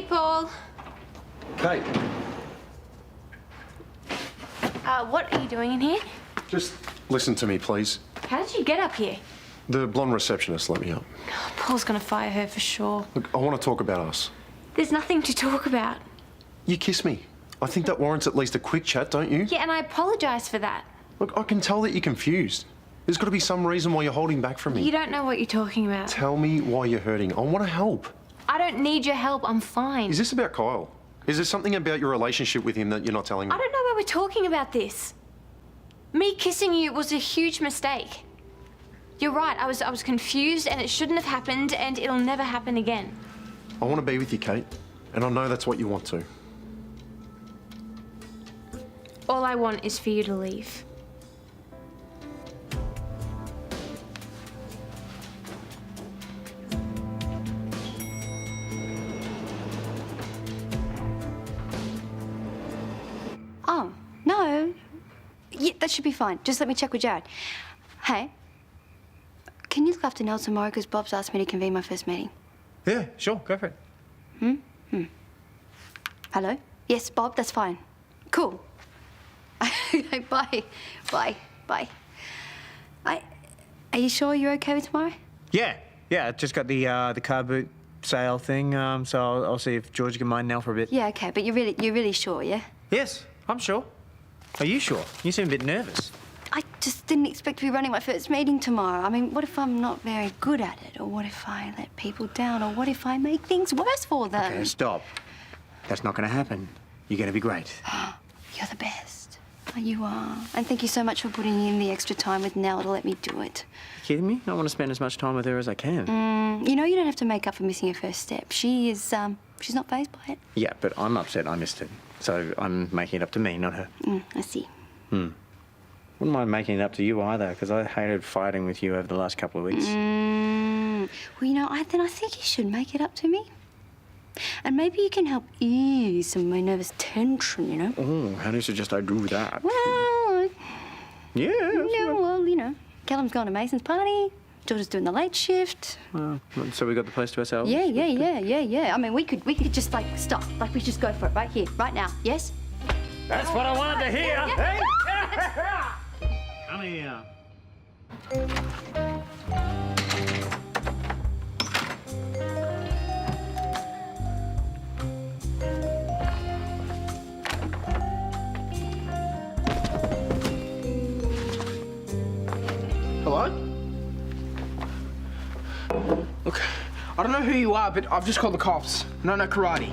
People! Kate. What are you doing in here? Just listen to me, please. How did you get up here? The blonde receptionist let me up. Paul's gonna fire her for sure. Look, I want to talk about us. There's nothing to talk about. You kiss me. I think that warrants at least a quick chat, don't you? Yeah, and I apologise for that. Look, I can tell that you're confused. There's got to be some reason why you're holding back from me. You don't know what you're talking about. Tell me why you're hurting. I want to help. I don't need your help. I'm fine. Is this about Kyle? Is there something about your relationship with him that you're not telling me? I don't know why we're talking about this. Me kissing you was a huge mistake. You're right. I was confused and it shouldn't have happened and it'll never happen again. I want to be with you, Kate. And I know that's what you want to. All I want is for you to leave. Oh, no. Yeah, that should be fine. Just let me check with Jared. Hey, can you look after Nell tomorrow? Because Bob's asked me to convene my first meeting. Yeah, sure. Go for it. Hello? Yes, Bob, that's fine. Cool. Okay, bye. Bye. Bye. Are you sure you're okay with tomorrow? Yeah. I just got the car boot sale thing, so I'll see if George can mind Nell for a bit. Yeah, okay, but you're really sure, yeah? Yes, I'm sure. Are you sure? You seem a bit nervous. I just didn't expect to be running my first meeting tomorrow. I mean, what if I'm not very good at it? Or what if I let people down? Or what if I make things worse for them? Okay, stop. That's not going to happen. You're going to be great. You're the best. You are. And thank you so much for putting in the extra time with Nell to let me do it. You kidding me? I want to spend as much time with her as I can. You know you don't have to make up for missing her first step. She is, she's not fazed by it. Yeah, but I'm upset I missed it. So I'm making it up to me, not her. I see. Wouldn't mind making it up to you either, because I hated fighting with you over the last couple of weeks. Well, you know, I think you should make it up to me. And maybe you can help ease some of my nervous tension, you know? Oh, how do you suggest I do that? Well, Yeah. well, you know, Callum's gone to Mason's party. George is doing the late shift. So we got the place to ourselves? Yeah. I mean, we could just, like, stop. Like, we just go for it right here, right now. Yes? That's what I wanted to hear. Yeah. Hey! Come here. Hello? Look, I don't know who you are, but I've just called the cops. No karate.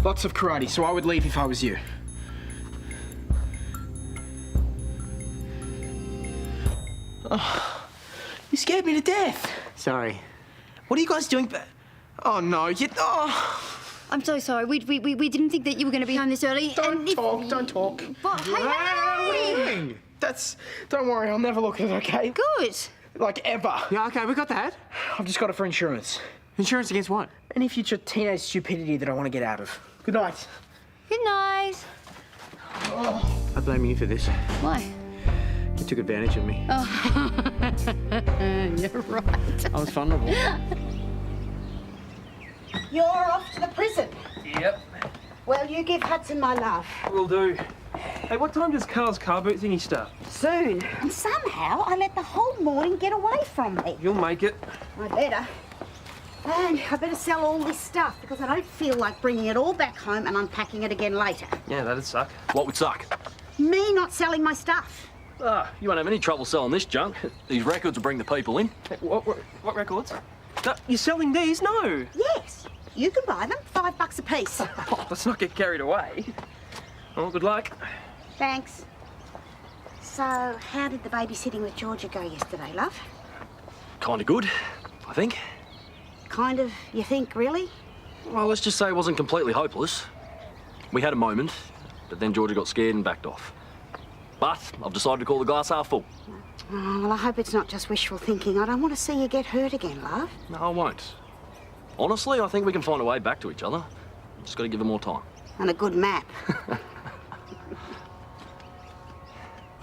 Lots of karate, so I would leave if I was you. Oh, you scared me to death. Sorry. What are you guys doing? Oh, no, I'm so sorry. We didn't think that you were going to be home this early. Don't talk. But, hey! Don't worry, I'll never look at it, okay? Good. Like, ever. Yeah, okay, we got that. I've just got it for insurance. Insurance against what? Any future teenage stupidity that I want to get out of. Good night. Good night. I blame you for this. Why? You took advantage of me. Oh, you're right. I was vulnerable. You're off to the prison. Yep, Well, you give Hudson my love. will do. Hey, what time does Karl's car boot thingy start? Soon. And somehow I let the whole morning get away from me. You'll make it. I better. And I better sell all this stuff because I don't feel like bringing it all back home and unpacking it again later. Yeah, that'd suck. What would suck? Me not selling my stuff. You won't have any trouble selling this junk. These records will bring the people in. Hey, what records? No, you're selling these? No. Yes. You can buy them. $5 a piece. Oh, let's not get carried away. Oh, good luck. Thanks. So, how did the babysitting with Georgia go yesterday, love? Kind of good, I think. Kind of, you think, really? Well, let's just say it wasn't completely hopeless. We had a moment, but then Georgia got scared and backed off. But I've decided to call the glass half full. Oh, well, I hope it's not just wishful thinking. I don't want to see you get hurt again, love. No, I won't. Honestly, I think we can find a way back to each other. Just got to give it more time. And a good map.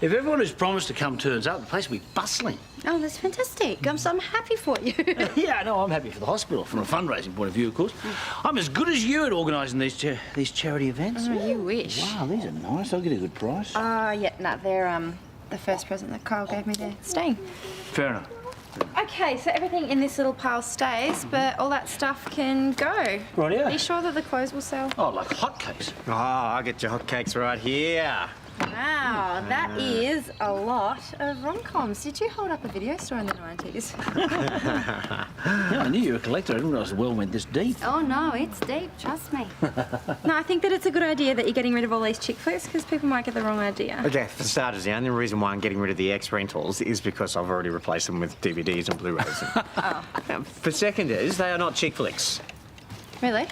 If everyone who's promised to come turns up, the place will be bustling. Oh, that's fantastic. I'm happy for you. Yeah, no, I'm happy for the hospital, from a fundraising point of view, of course. I'm as good as you at organising these charity events. Oh, you wish. Wow, these are nice. I'll get a good price. Yeah, no, they're the first present that Karl gave me. They're staying. Fair enough. Okay, so everything in this little pile stays, but all that stuff can go. Rightio. Are you sure that the clothes will sell? Oh, like hotcakes. Oh, I'll get your hotcakes right here. Wow, that is a lot of rom-coms. Did you hold up a video store in the 90s? Yeah, I knew you were a collector. I didn't realise the well went this deep. Oh, no, it's deep, trust me. No, I think that it's a good idea that you're getting rid of all these chick flicks because people might get the wrong idea. Okay, for starters, the only reason why I'm getting rid of the ex-rentals is because I've already replaced them with DVDs and Blu-rays. For seconders, they are not chick flicks. Really?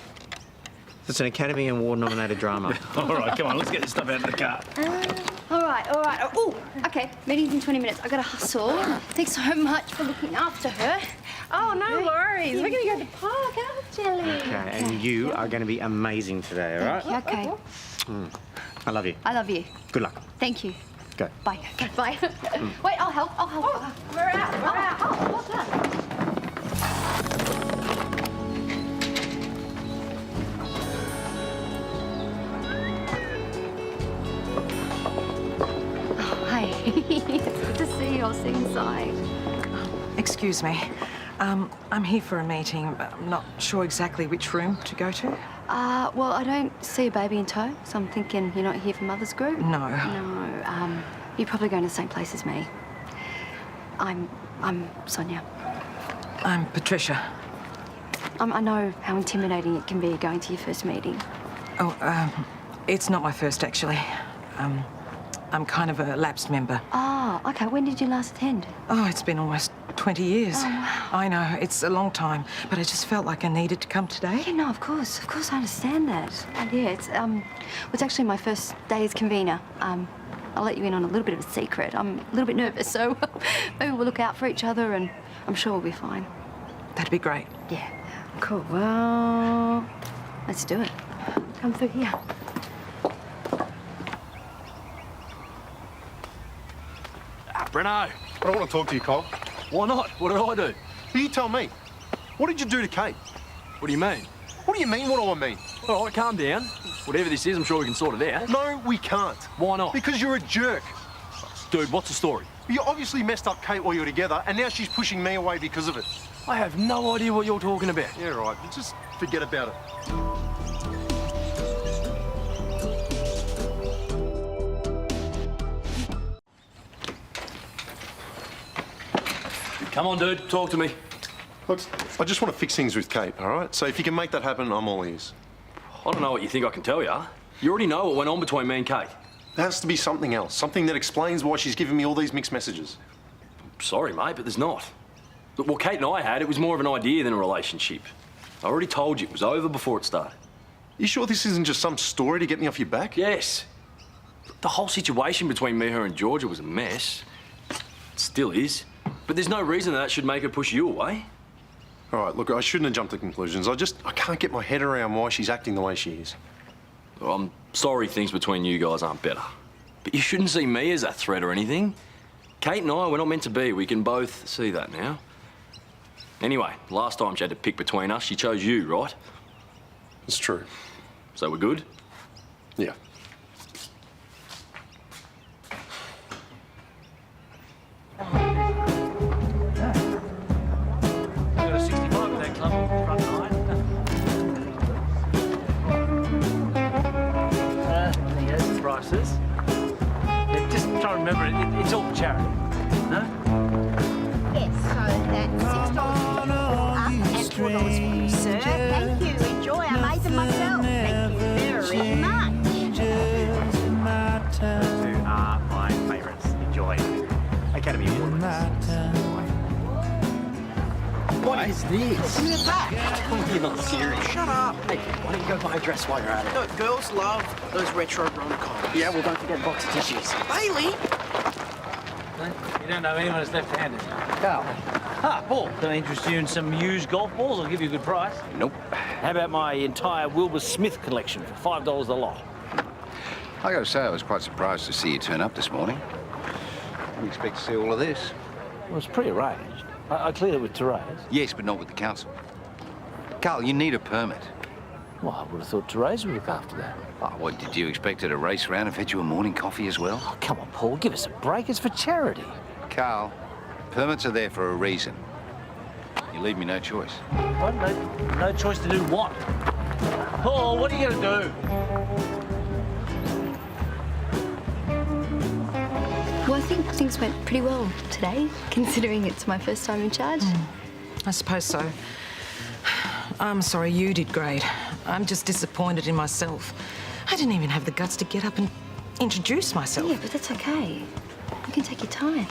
It's an Academy Award-nominated drama. All right, come on, let's get this stuff out of the car. All right. Oh, okay, meeting's in 20 minutes. I gotta hustle. Thanks so much for looking after her. Oh, no worries. We're going to go to the park, aren't we, Jelly? Okay, and you are going to be amazing today, all right? Okay. I love you. I love you. Good luck. Thank you. Go. Bye. Bye. Wait, I'll help. Oh, we're out. Oh, what's that? It's good to see you all sitting inside. Excuse me. I'm here for a meeting, but I'm not sure exactly which room to go to. Well, I don't see a baby in tow, so I'm thinking you're not here for Mother's Group? No. No, you're probably going to the same place as me. I'm Sonya. I'm Patricia. I know how intimidating it can be going to your first meeting. Oh, it's not my first, actually. I'm kind of a lapsed member. Oh, okay. When did you last attend? Oh, it's been almost 20 years. Oh, wow. I know, it's a long time, but I just felt like I needed to come today. Yeah, no, of course I understand that. Yeah, it's actually my first day as convener. I'll let you in on a little bit of a secret. I'm a little bit nervous, so maybe we'll look out for each other, and I'm sure we'll be fine. That'd be great. Yeah, cool. Well, let's do it. Come through here. Brennan! I don't want to talk to you, Karl. Why not? What did I do? You tell me. What did you do to Kate? What do you mean? What do you mean, what do I mean? All right, calm down. Whatever this is, I'm sure we can sort it out. No, we can't. Why not? Because you're a jerk. Dude, what's the story? You obviously messed up Kate while you were together, and now she's pushing me away because of it. I have no idea what you're talking about. Yeah, right. Just forget about it. Come on, dude, talk to me. Look, I just want to fix things with Kate, all right? So if you can make that happen, I'm all ears. I don't know what you think I can tell you. You already know what went on between me and Kate. There has to be something else, something that explains why she's giving me all these mixed messages. Sorry, mate, but there's not. Look, what Kate and I had, it was more of an idea than a relationship. I already told you it was over before it started. You sure this isn't just some story to get me off your back? Yes. The whole situation between me, her, and Georgia was a mess. It still is. But there's no reason that should make her push you away. All right, look, I shouldn't have jumped to conclusions. I can't get my head around why she's acting the way she is. Well, I'm sorry things between you guys aren't better. But you shouldn't see me as a threat or anything. Kate and I, we're not meant to be. We can both see that now. Anyway, last time she had to pick between us, she chose you, right? It's true. So we're good? Yeah. Got a 65 with that club front line. I think that's the prices. Yeah, just try to remember it's all charity, no? Yes, so that's $6 for you up and $4 for you, sir. Thank you. Enjoy. I made them myself. Thank you very much. Two are my favourites. Enjoy. Academy Award winners. What is this? Give me it back. You're not serious. Shut up. Hey, why don't you go buy a dress while you're at it? No, girls love those retro rom-coms. Yeah, well, don't forget a box of tissues. Bailey! You don't know anyone that's left-handed. Carl. Ah, Paul. Can I interest you in some used golf balls? I'll give you a good price. Nope. How about my entire Wilbur Smith collection for $5 a lot? I gotta say, I was quite surprised to see you turn up this morning. expect to see all of this. Well, it's pre-arranged. I cleared it with Therese. Yes, but not with the council. Karl, you need a permit. Well, I would have thought Therese would look after that. Oh, what, did you expect her to race around and fetch you a morning coffee as well? Oh, come on, Paul, give us a break. It's for charity. Karl, permits are there for a reason. You leave me no choice. What? No choice to do what? Paul, what are you going to do? Well, I think things went pretty well today, considering it's my first time in charge. I suppose so. I'm sorry, you did great. I'm just disappointed in myself. I didn't even have the guts to get up and introduce myself. Yeah, but that's okay. You can take your time.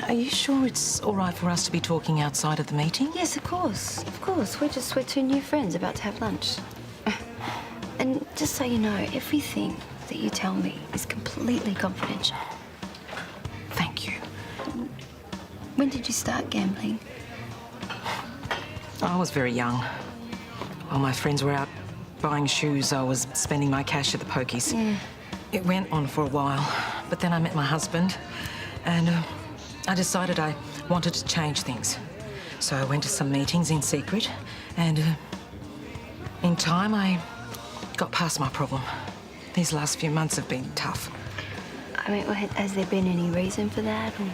Are you sure it's all right for us to be talking outside of the meeting? Yes, of course. Of course. We're two new friends about to have lunch. And just so you know, everything that you tell me is completely confidential. Thank you. When did you start gambling? I was very young. While my friends were out buying shoes, I was spending my cash at the pokies. Yeah. It went on for a while, but then I met my husband, and I decided I wanted to change things. So I went to some meetings in secret, and in time I got past my problem. These last few months have been tough. I mean, has there been any reason for that? Or...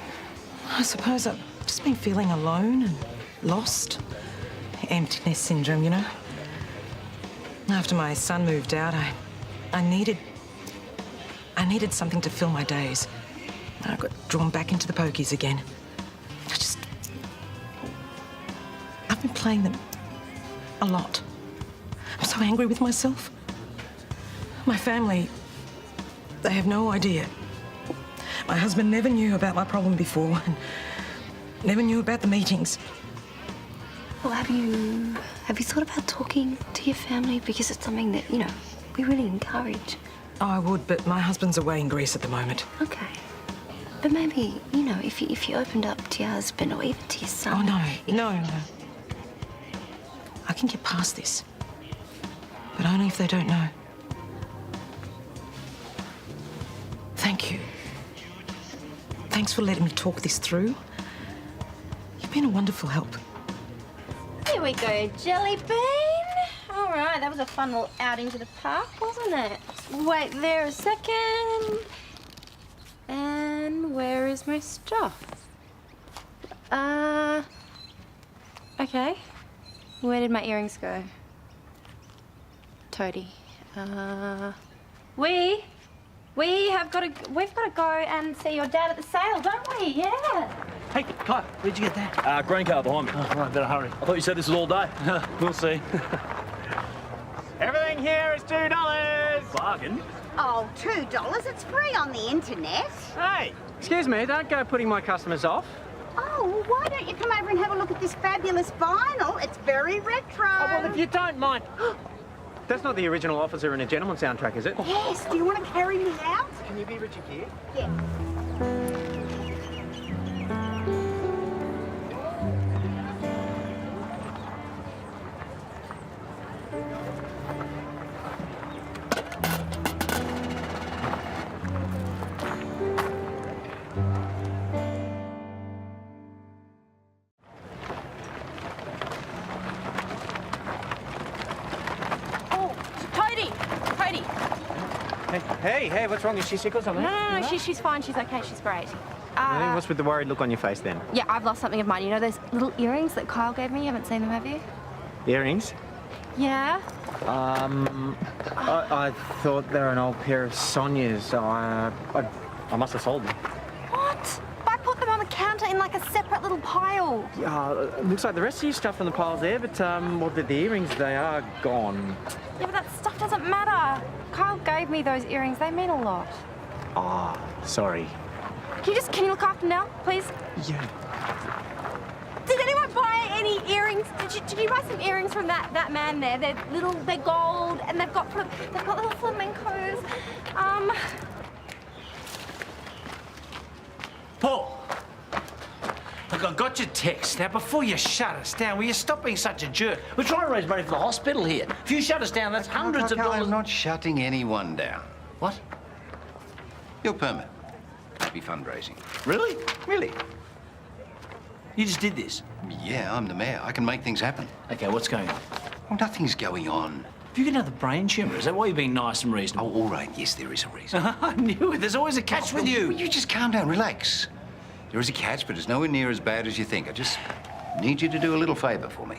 I suppose I've just been feeling alone and lost. Emptiness syndrome, you know. After my son moved out, I needed something to fill my days. I got drawn back into the pokies again. I've been playing them a lot. I'm so angry with myself. My family, they have no idea. My husband never knew about my problem before and never knew about the meetings. Well, have you thought about talking to your family? Because it's something that, you know, we really encourage. Oh, I would, but my husband's away in Greece at the moment. Okay. But maybe, you know, if you opened up to your husband or even to your son... Oh, no. I can get past this. But only if they don't know. Thank you. Thanks for letting me talk this through. You've been a wonderful help. Here we go, Jelly Bean. All right, that was a fun little outing to the park, wasn't it? Wait there a second. And where is my stuff? Okay. Where did my earrings go? Toady. We've got to go and see your dad at the sale, don't we? Yeah. Hey, Clive, where'd you get that? Green car behind me. Oh, right, better hurry. I thought you said this was all day. We'll see. Everything here is $2. Bargain? Oh, $2? It's free on the internet. Hey, excuse me, don't go putting my customers off. Oh, well, why don't you come over and have a look at this fabulous vinyl? It's very retro. Oh, well, if you don't mind. That's not the original Officer and a Gentleman soundtrack, is it? Yes, do you want to carry me out? Can you be Richard Gere? Yeah. Hey, what's wrong? Is she sick or something? No, she's fine. She's okay. She's great. Really? What's with the worried look on your face then? Yeah, I've lost something of mine. You know those little earrings that Kyle gave me? You haven't seen them, have you? Earrings? Yeah. I thought they were an old pair of Sonya's, so I must have sold them. What? I put them on the counter in like a separate little pile. Yeah, looks like the rest of your stuff on the pile's there, but well, the earrings, they are gone. Yeah, but that stuff doesn't matter. Kyle gave me those earrings. They mean a lot. Ah, sorry. Can you look after them now, please? Yeah. Did anyone buy any earrings? Did you buy some earrings from that man there? They're gold, and they've got little flamencos. Paul! Look, I got your text. Now, before you shut us down, will you stop being such a jerk? We're trying to raise money for the hospital here. If you shut us down, that's hundreds of dollars. I'm not shutting anyone down. What? Your permit. be fundraising. Really? Really? You just did this? Yeah, I'm the mayor. I can make things happen. Okay, what's going on? Well, nothing's going on. Have you got another brain tumour? Is that why you're being nice and reasonable? Oh, all right. Yes, there is a reason. I knew it. There's always a catch with you. You just calm down, relax. There is a catch, but it's nowhere near as bad as you think. I just need you to do a little favour for me.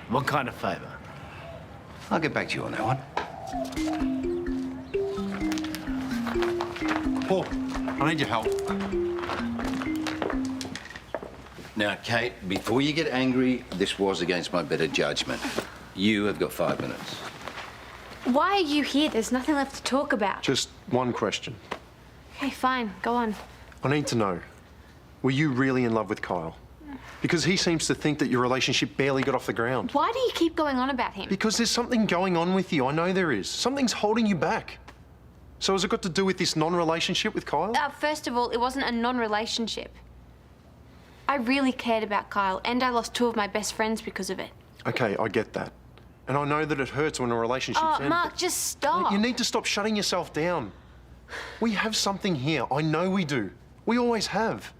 What kind of favour? I'll get back to you on that one. Paul, I need your help. Now, Kate, before you get angry, this was against my better judgment. You have got 5 minutes. Why are you here? There's nothing left to talk about. Just one question. Okay, fine. Go on. I need to know, were you really in love with Kyle? Because he seems to think that your relationship barely got off the ground. Why do you keep going on about him? Because there's something going on with you. I know there is. Something's holding you back. So has it got to do with this non-relationship with Kyle? First of all, it wasn't a non-relationship. I really cared about Kyle, and I lost 2 of my best friends because of it. Okay, I get that. And I know that it hurts when a relationship's ended. Mark, just stop. You need to stop shutting yourself down. We have something here. I know we do. We always have.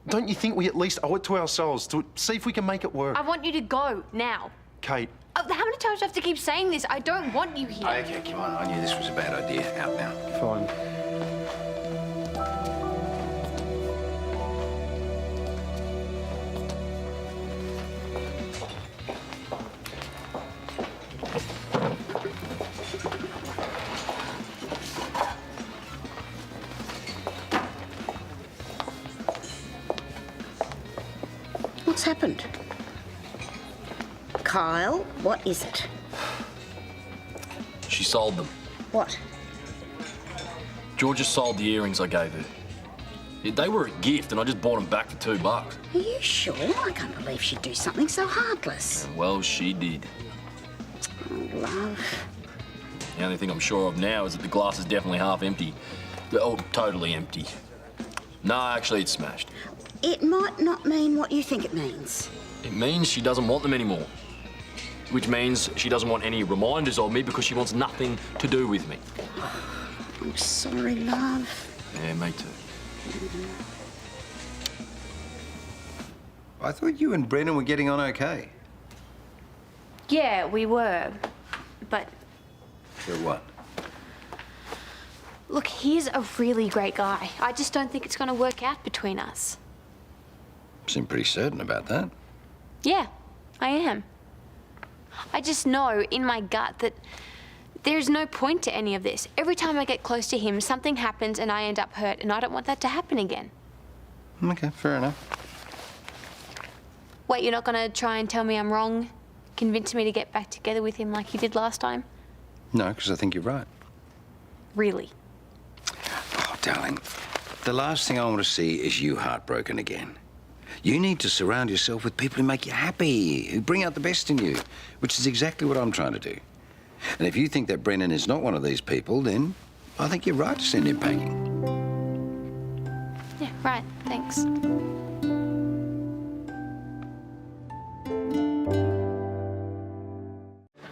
Don't you think we at least owe it to ourselves to see if we can make it work? I want you to go, now. Kate. How many times do I have to keep saying this? I don't want you here. Okay, come on. I knew this was a bad idea. Out now. Fine. What's happened? Kyle, what is it? She sold them. What? Georgia sold the earrings I gave her. Yeah, they were a gift, and I just bought them back for $2. Are you sure? I can't believe she'd do something so heartless. Well, she did. Oh, love. The only thing I'm sure of now is that the glass is definitely half empty. Oh, totally empty. No, actually, it's smashed. It might not mean what you think it means. It means she doesn't want them anymore. Which means she doesn't want any reminders of me because she wants nothing to do with me. I'm sorry, love. Yeah, me too. I thought you and Brennan were getting on okay. Yeah, we were. But So what? look, he's a really great guy. I just don't think it's going to work out between us. Seem pretty certain about that. Yeah, I am. I just know in my gut that there's no point to any of this. Every time I get close to him, something happens and I end up hurt, and I don't want that to happen again. Okay, fair enough. Wait, you're not going to try and tell me I'm wrong? Convince me to get back together with him like you did last time? No, because I think you're right. Really? Oh, darling, the last thing I want to see is you heartbroken again. You need to surround yourself with people who make you happy, who bring out the best in you, which is exactly what I'm trying to do. And if you think that Brennan is not one of these people, then I think you're right to send him packing. Yeah, right. Thanks.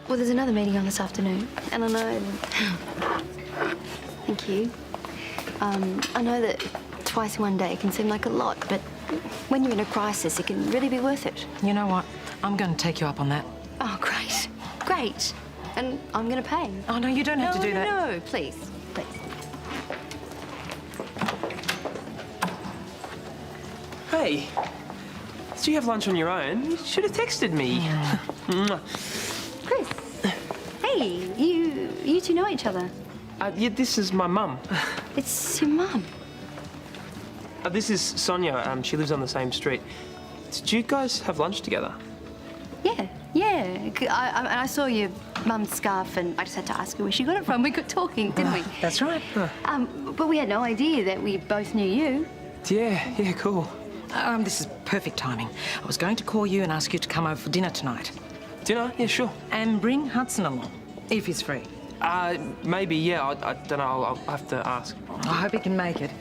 Well, there's another meeting on this afternoon, and I know... Thank you. I know that twice in one day can seem like a lot, but when you're in a crisis, it can really be worth it. You know what? I'm going to take you up on that. Oh, great. Great. And I'm going to pay. Oh, no, you don't have to do that. No, please. Please. Hey, did you have lunch on your own? You should have texted me. Chris. Hey, you two know each other? Yeah, this is my mum. It's your mum. This is Sonya. She lives on the same street. Did you guys have lunch together? Yeah. I saw your mum's scarf, and I just had to ask her where she got it from. We got talking, didn't we? That's right. But we had no idea that we both knew you. Yeah, cool. This is perfect timing. I was going to call you and ask you to come over for dinner tonight. Dinner? Yeah, sure. And bring Hudson along, if he's free. Maybe, yeah. I don't know. I'll have to ask. I hope he can make it.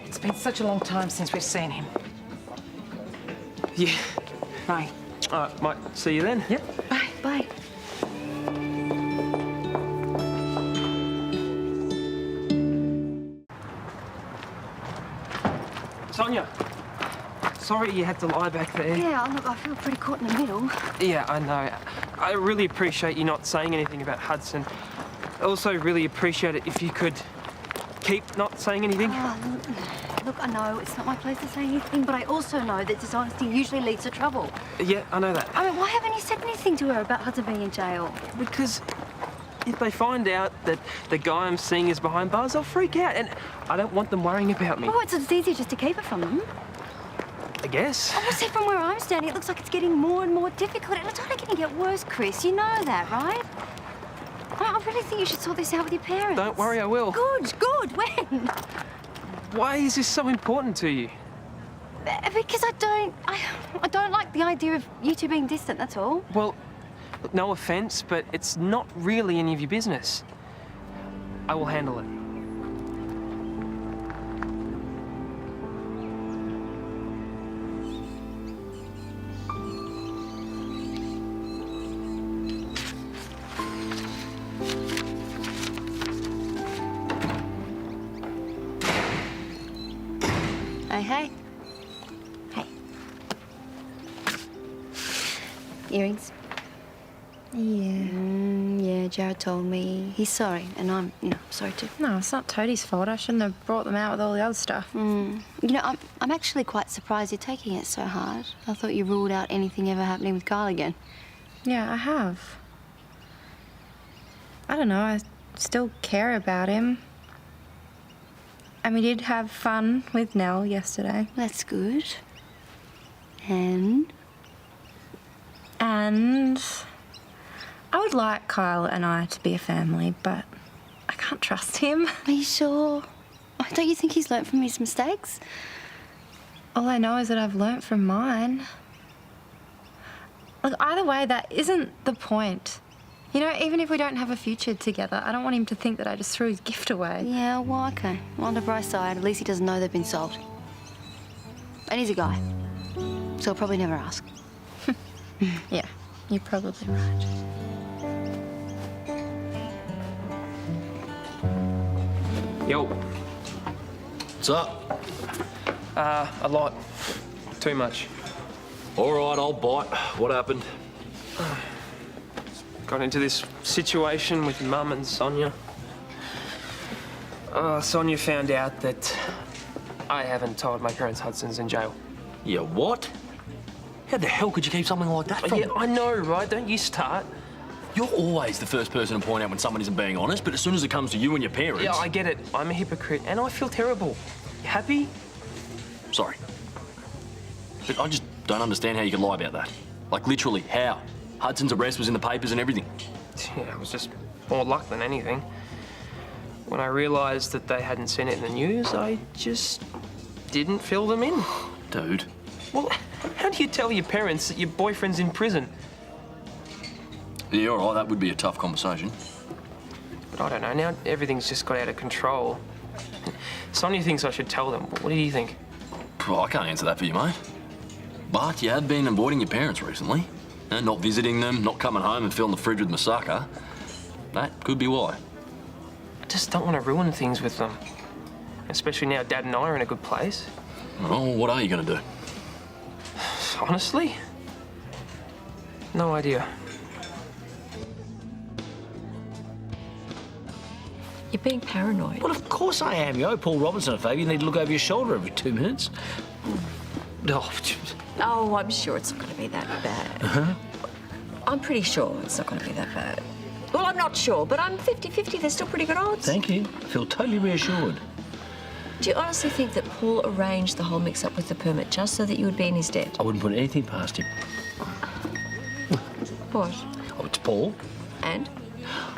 It's been such a long time since we've seen him. Yeah. Right. All right, might see you then. Yep. Bye. Bye. sorry you had to lie back there. Yeah, look, I feel pretty caught in the middle. Yeah, I know. I really appreciate you not saying anything about Hudson. I also really appreciate it if you could keep not saying anything. Oh, look, I know it's not my place to say anything, but I also know that dishonesty usually leads to trouble. Yeah, I know that. I mean, why haven't you said anything to her about Hudson being in jail? Because if they find out that the guy I'm seeing is behind bars, they'll freak out, and I don't want them worrying about me. Oh, it's easier just to keep it from them. I guess. Oh, well, see, from where I'm standing, it looks like it's getting more and more difficult. And it's only going to get worse, Chris. You know that, right? I really think you should sort this out with your parents. Don't worry, I will. Good. When? Why is this so important to you? Because I don't like the idea of you two being distant, that's all. Well, look, no offence, but it's not really any of your business. I will handle it. Hey. Hey. Earrings? Yeah. Yeah, Jared told me. He's sorry, and I'm, sorry too. No, it's not Toadie's fault. I shouldn't have brought them out with all the other stuff. I'm actually quite surprised you're taking it so hard. I thought you ruled out anything ever happening with Karl again. Yeah, I have. I don't know, I still care about him. And we did have fun with Nell yesterday. That's good. And I would like Kyle and I to be a family, but I can't trust him. Are you sure? Don't you think he's learnt from his mistakes? All I know is that I've learnt from mine. Look, either way, that isn't the point. Even if we don't have a future together, I don't want him to think that I just threw his gift away. Yeah, well, okay. Well, on the bright side, at least he doesn't know they've been sold. And he's a guy, so he'll probably never ask. Yeah, you're probably right. Yo. What's up? A lot. Too much. All right, I'll bite. What happened? Got into this situation with Mum and Sonya. Sonya found out that I haven't told my parents Hudson's in jail. Yeah, what? How the hell could you keep something like that from? Yeah, I know, right? Don't you start. You're always the first person to point out when someone isn't being honest, but as soon as it comes to you and your parents... Yeah, I get it. I'm a hypocrite, and I feel terrible. You happy? Sorry. But I just don't understand how you could lie about that. Like, literally, how? Hudson's arrest was in the papers and everything. Yeah, it was just more luck than anything. When I realised that they hadn't seen it in the news, I just didn't fill them in. Dude. Well, how do you tell your parents that your boyfriend's in prison? Yeah, all right, that would be a tough conversation. But I don't know, now everything's just got out of control. Sonya thinks I should tell them. What do you think? Oh, I can't answer that for you, mate. But you have been avoiding your parents recently. And not visiting them, not coming home and filling the fridge with moussaka. That could be why. I just don't want to ruin things with them. Especially now Dad and I are in a good place. Oh, what are you going to do? Honestly? No idea. You're being paranoid. Well, of course I am. You owe Paul Robinson a favour. You need to look over your shoulder every 2 minutes. Oh, I'm sure it's not going to be that bad. Uh-huh. I'm pretty sure it's not going to be that bad. Well, I'm not sure, but I'm 50-50. They're still pretty good odds. Thank you. I feel totally reassured. Do you honestly think that Paul arranged the whole mix-up with the permit just so that you would be in his debt? I wouldn't put anything past him. What? Oh, it's Paul. And?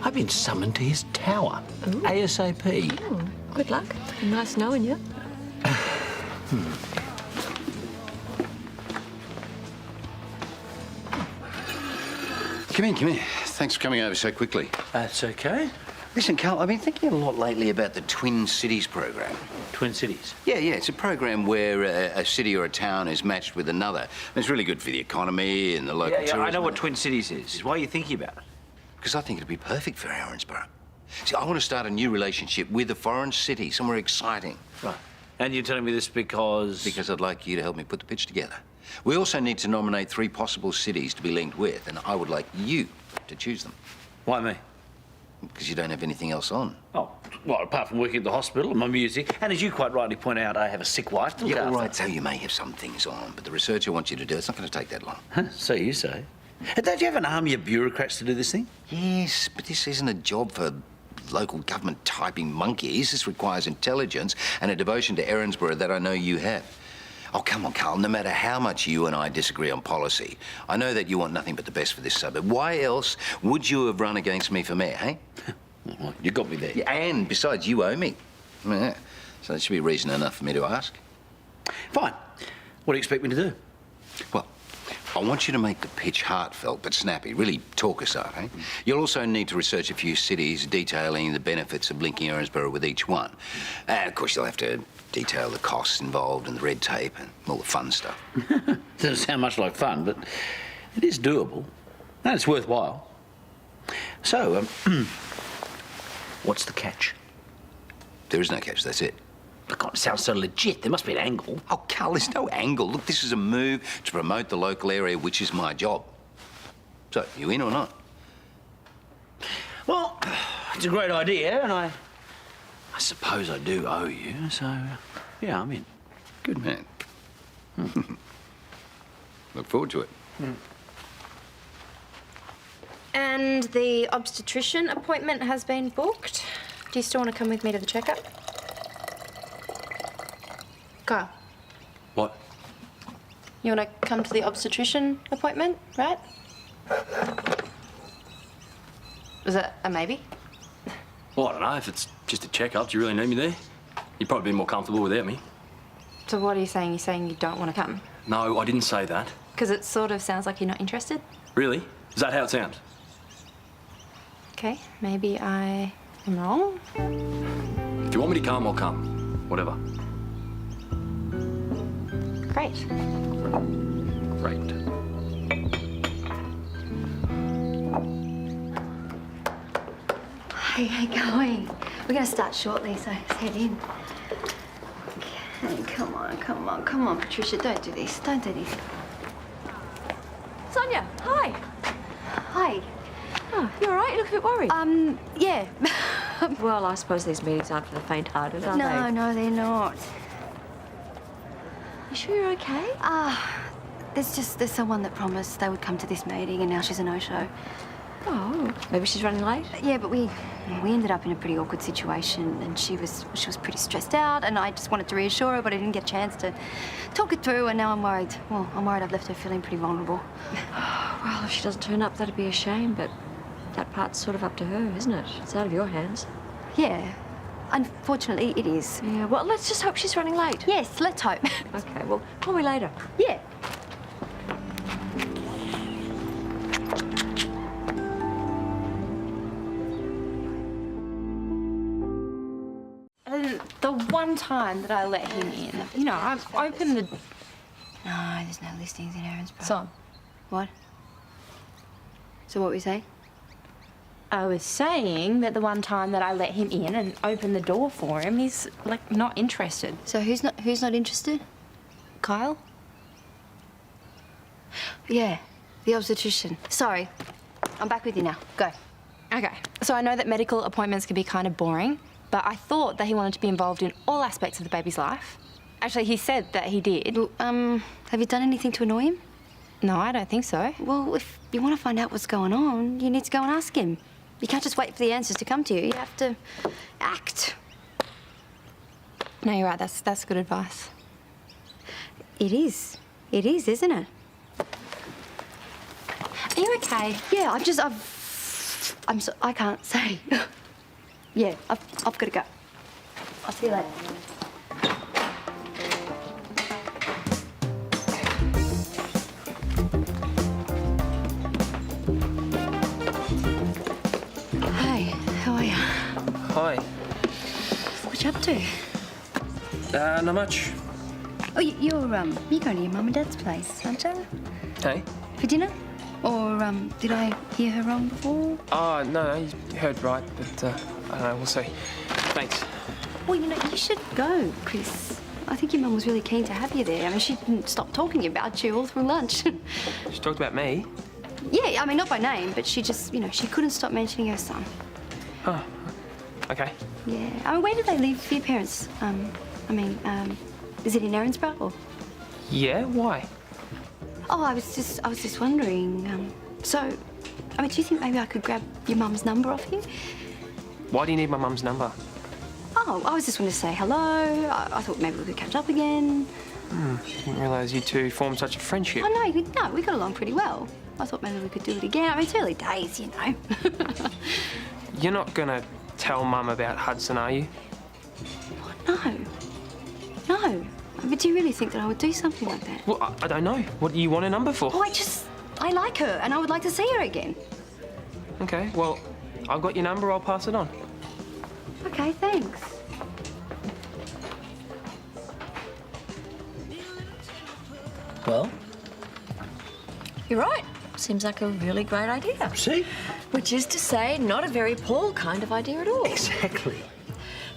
I've been summoned to his tower. Ooh. ASAP. Oh, good luck. Nice knowing you. Come in. Thanks for coming over so quickly. That's okay. Listen, Karl, I've been thinking a lot lately about the Twin Cities program. Twin Cities? Yeah, it's a program where a city or a town is matched with another. It's really good for the economy and the local tourism. I know what Twin Cities is. Why are you thinking about it? Because I think it'd be perfect for our Owensboro. See, I want to start a new relationship with a foreign city, somewhere exciting. Right. And you're telling me this because... Because I'd like you to help me put the pitch together. We also need to nominate 3 possible cities to be linked with, and I would like you to choose them. Why me? Because you don't have anything else on. Oh, well, apart from working at the hospital and my music, and as you quite rightly point out, I have a sick wife to look Yeah, after. all right, so you may have some things on, but the research I want you to do, it's not going to take that long. Huh, so you say. Don't you have an army of bureaucrats to do this thing? Yes, but this isn't a job for local government typing monkeys. This requires intelligence and a devotion to Erinsborough that I know you have. Oh, come on, Karl, no matter how much you and I disagree on policy, I know that you want nothing but the best for this suburb. Why else would you have run against me for mayor, hey? Well, you got me there. Yeah, and besides, you owe me. Yeah. So that should be reason enough for me to ask. Fine. What do you expect me to do? Well, I want you to make the pitch heartfelt but snappy. Really talk us up, eh? You'll also need to research a few cities detailing the benefits of linking Erinsborough with each one. And, of course, you'll have to detail the costs involved and the red tape and all the fun stuff. Doesn't sound much like fun, but it is doable. And it's worthwhile. So, what's the catch? There is no catch, that's it. But God, it sounds so legit. There must be an angle. Oh, Karl, there's no angle. Look, this is a move to promote the local area, which is my job. So, you in or not? Well, it's a great idea, and I suppose I do owe you, so, yeah, I'm in. Good man. Look forward to it. And the obstetrician appointment has been booked. Do you still want to come with me to the checkup? Karl, What? you want to come to the obstetrician appointment, right? Was that a maybe? Well, I don't know. If it's just a checkup, do you really need me there? You'd probably be more comfortable without me. So what are you saying? You're saying you don't want to come? No, I didn't say that. Because it sort of sounds like you're not interested. Really? Is that how it sounds? Okay, maybe I am wrong. If you want me to come, I'll come. Whatever. Great. Great. Hey, how you going? We're going to start shortly, so let's head in. Okay, come on, Patricia, don't do this, don't do this. Sonya, hi. Hi. Oh, you all right? You look a bit worried. Yeah. Well, I suppose these meetings aren't for the faint-hearted, are they? No, they're not. You sure you're okay? There's someone that promised they would come to this meeting, and now she's a no-show. Oh, maybe she's running late? Yeah, but we ended up in a pretty awkward situation, and she was pretty stressed out, and I just wanted to reassure her, but I didn't get a chance to talk it through, and now I'm worried. Well, I'm worried I've left her feeling pretty vulnerable. Well, if she doesn't turn up, that'd be a shame, but that part's sort of up to her, isn't it? It's out of your hands. Yeah. Unfortunately, it is. Yeah, well, let's just hope she's running late. Yes, let's hope. Okay, well, call me later. Yeah. And the one time that I let him in, you know, I've opened the... No, there's no listings in Erinsborough. So, What? So what were you saying? I was saying that the one time that I let him in and opened the door for him, he's, like, not interested. So who's not interested? Kyle? Yeah, the obstetrician. Sorry. I'm back with you now. Go. Okay, so I know that medical appointments can be kind of boring, but I thought that he wanted to be involved in all aspects of the baby's life. Actually, he said that he did. Well, have you done anything to annoy him? No, I don't think so. Well, if you want to find out what's going on, you need to go and ask him. You can't just wait for the answers to come to you. You have to act. No, you're right. That's good advice. It is. It is, isn't it? Are you okay? Yeah, I can't say. Yeah, I've got to go. I'll see you later. Hey, how are you? Hi. What you up to? Not much. Oh, you're going to your mum and dad's place, aren't you? Hey? For dinner? Or, did I hear her wrong before? Oh, no, you heard right, but, I don't know, we'll see. Thanks. Well, you know, you should go, Chris. I think your mum was really keen to have you there. I mean, she didn't stop talking about you all through lunch. She talked about me. Yeah, I mean, not by name, but she just, she couldn't stop mentioning her son. Oh, okay. Yeah. I mean, where did they live for your parents? Is it in Erinsborough or? Yeah, why? Oh, I was just wondering. So, I mean, do you think maybe I could grab your mum's number off you? Why do you need my mum's number? Oh, I was just going to say hello. I thought maybe we could catch up again. Didn't realise you two formed such a friendship. Oh, no, we got along pretty well. I thought maybe we could do it again. I mean, it's early days, you know. You're not gonna tell Mum about Hudson, are you? No. But do you really think that I would do something like that? Well, I don't know. What do you want a number for? Oh, I like her, and I would like to see her again. Okay, well, I've got your number. I'll pass it on. Okay, thanks. Well? You're right. Seems like a really great idea. See? Which is to say, not a very Paul kind of idea at all. Exactly.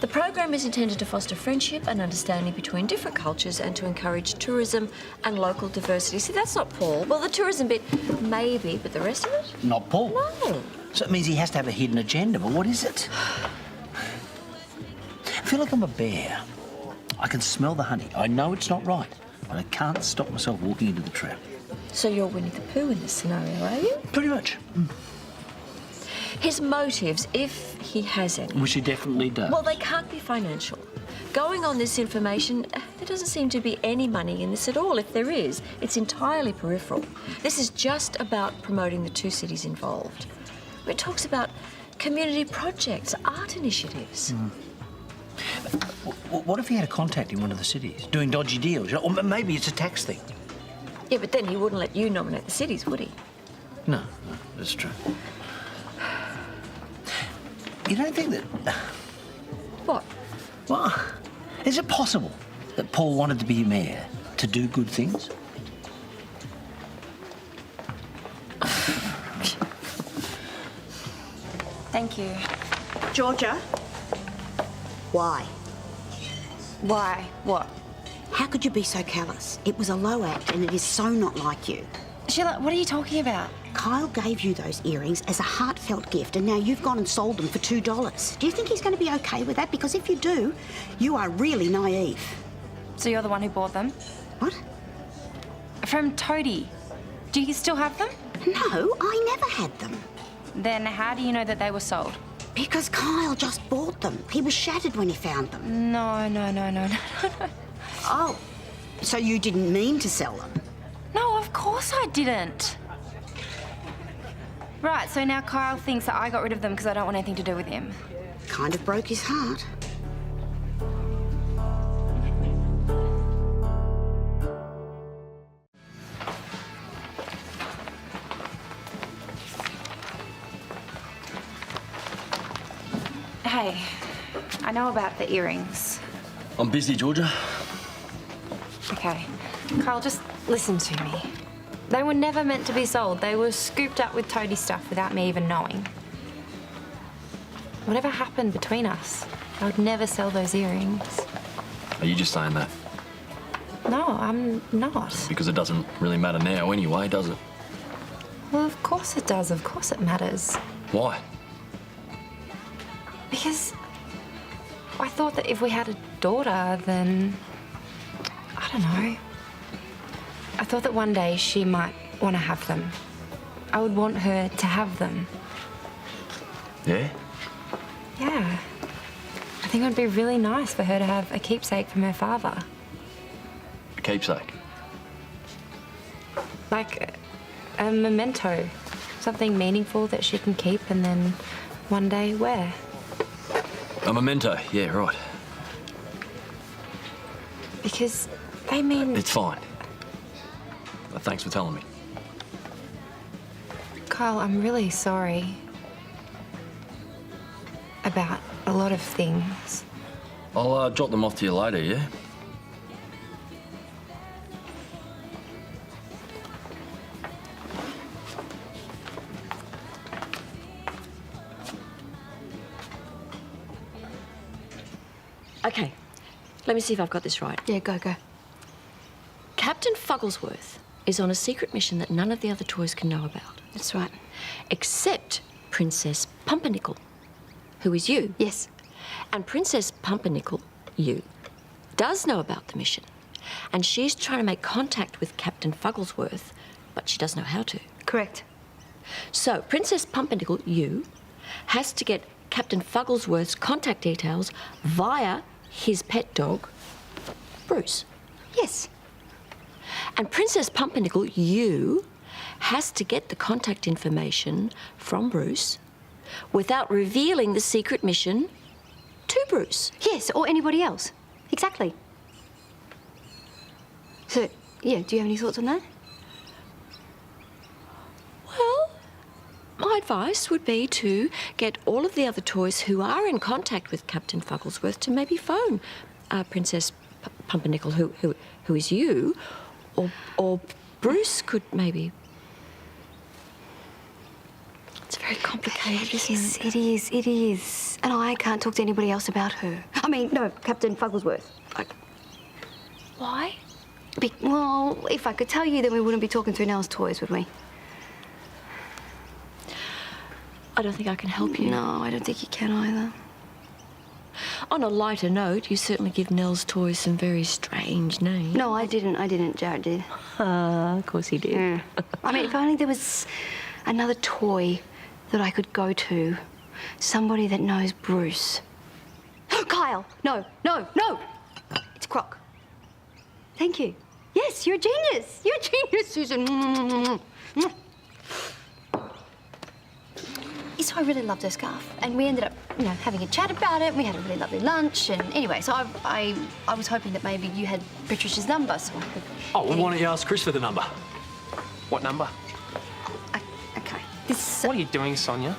The program is intended to foster friendship and understanding between different cultures and to encourage tourism and local diversity. See, that's not Paul. Well, the tourism bit, maybe, but the rest of it? Not Paul? No. So it means he has to have a hidden agenda, but what is it? I feel like I'm a bear. I can smell the honey. I know it's not right, but I can't stop myself walking into the trap. So you're Winnie the Pooh in this scenario, are you? Pretty much. His motives, if he has any. Which he definitely does. Well, they can't be financial. Going on this information, there doesn't seem to be any money in this at all. If there is, it's entirely peripheral. This is just about promoting the two cities involved. It talks about community projects, art initiatives. What if he had a contact in one of the cities, doing dodgy deals? Or maybe it's a tax thing. Yeah, but then he wouldn't let you nominate the cities, would he? No, that's true. You don't think that... What? Well, is it possible that Paul wanted to be mayor to do good things? Thank you. Georgia? Why? Why? What? How could you be so callous? It was a low act and it is so not like you. Sheila, what are you talking about? Kyle gave you those earrings as a heartfelt gift and now you've gone and sold them for $2. Do you think he's going to be okay with that? Because if you do, you are really naive. So you're the one who bought them? What? From Toadie. Do you still have them? No, I never had them. Then how do you know that they were sold? Because Kyle just bought them. He was shattered when he found them. No. Oh, so you didn't mean to sell them? No, of course I didn't. Right, so now Kyle thinks that I got rid of them because I don't want anything to do with him. Kind of broke his heart. Hey, I know about the earrings. I'm busy, Georgia. Okay. Carl, just listen to me. They were never meant to be sold. They were scooped up with Toadie stuff without me even knowing. Whatever happened between us, I would never sell those earrings. Are you just saying that? No, I'm not. Because it doesn't really matter now anyway, does it? Well, of course it does. Of course it matters. Why? Because I thought that if we had a daughter, then... I don't know. I thought that one day she might want to have them. I would want her to have them. Yeah? Yeah. I think it would be really nice for her to have a keepsake from her father. A keepsake? Like a memento. Something meaningful that she can keep and then one day wear. A memento, yeah, right. Because they mean... It's fine. But thanks for telling me. Carl, I'm really sorry about a lot of things. I'll drop them off to you later, yeah? Okay. Let me see if I've got this right. Yeah, go. Captain Fugglesworth is on a secret mission that none of the other toys can know about. That's right. Except Princess Pumpernickel, who is you. Yes. And Princess Pumpernickel, you, does know about the mission. And she's trying to make contact with Captain Fugglesworth, but she doesn't know how to. Correct. So, Princess Pumpernickel, you, has to get Captain Fugglesworth's contact details via his pet dog, Bruce. Yes. And Princess Pumpernickel, you, has to get the contact information from Bruce without revealing the secret mission to Bruce. Yes, or anybody else. Exactly. So, yeah, do you have any thoughts on that? Well, my advice would be to get all of the other toys who are in contact with Captain Fugglesworth to maybe phone Princess Pumpernickel, who is you, or Bruce could maybe. It's very complicated, isn't it? It is. And I can't talk to anybody else about her. I mean, no, Captain Fugglesworth. Why? Well, if I could tell you, then we wouldn't be talking through Nell's toys, would we? I don't think I can help you. No, I don't think you can either. On a lighter note, you certainly give Nell's toys some very strange names. No, I didn't. Jared did. Of course he did. Yeah. I mean, if only there was another toy that I could go to. Somebody that knows Bruce. Kyle! No. It's Croc. Thank you. Yes, you're a genius. You're a genius, Susan. So I really loved her scarf, and we ended up, having a chat about it. We had a really lovely lunch, and anyway, so I was hoping that maybe you had Patricia's number, so I could. Oh, well, why don't you ask Chris for the number? What number? Okay. What are you doing, Sonya?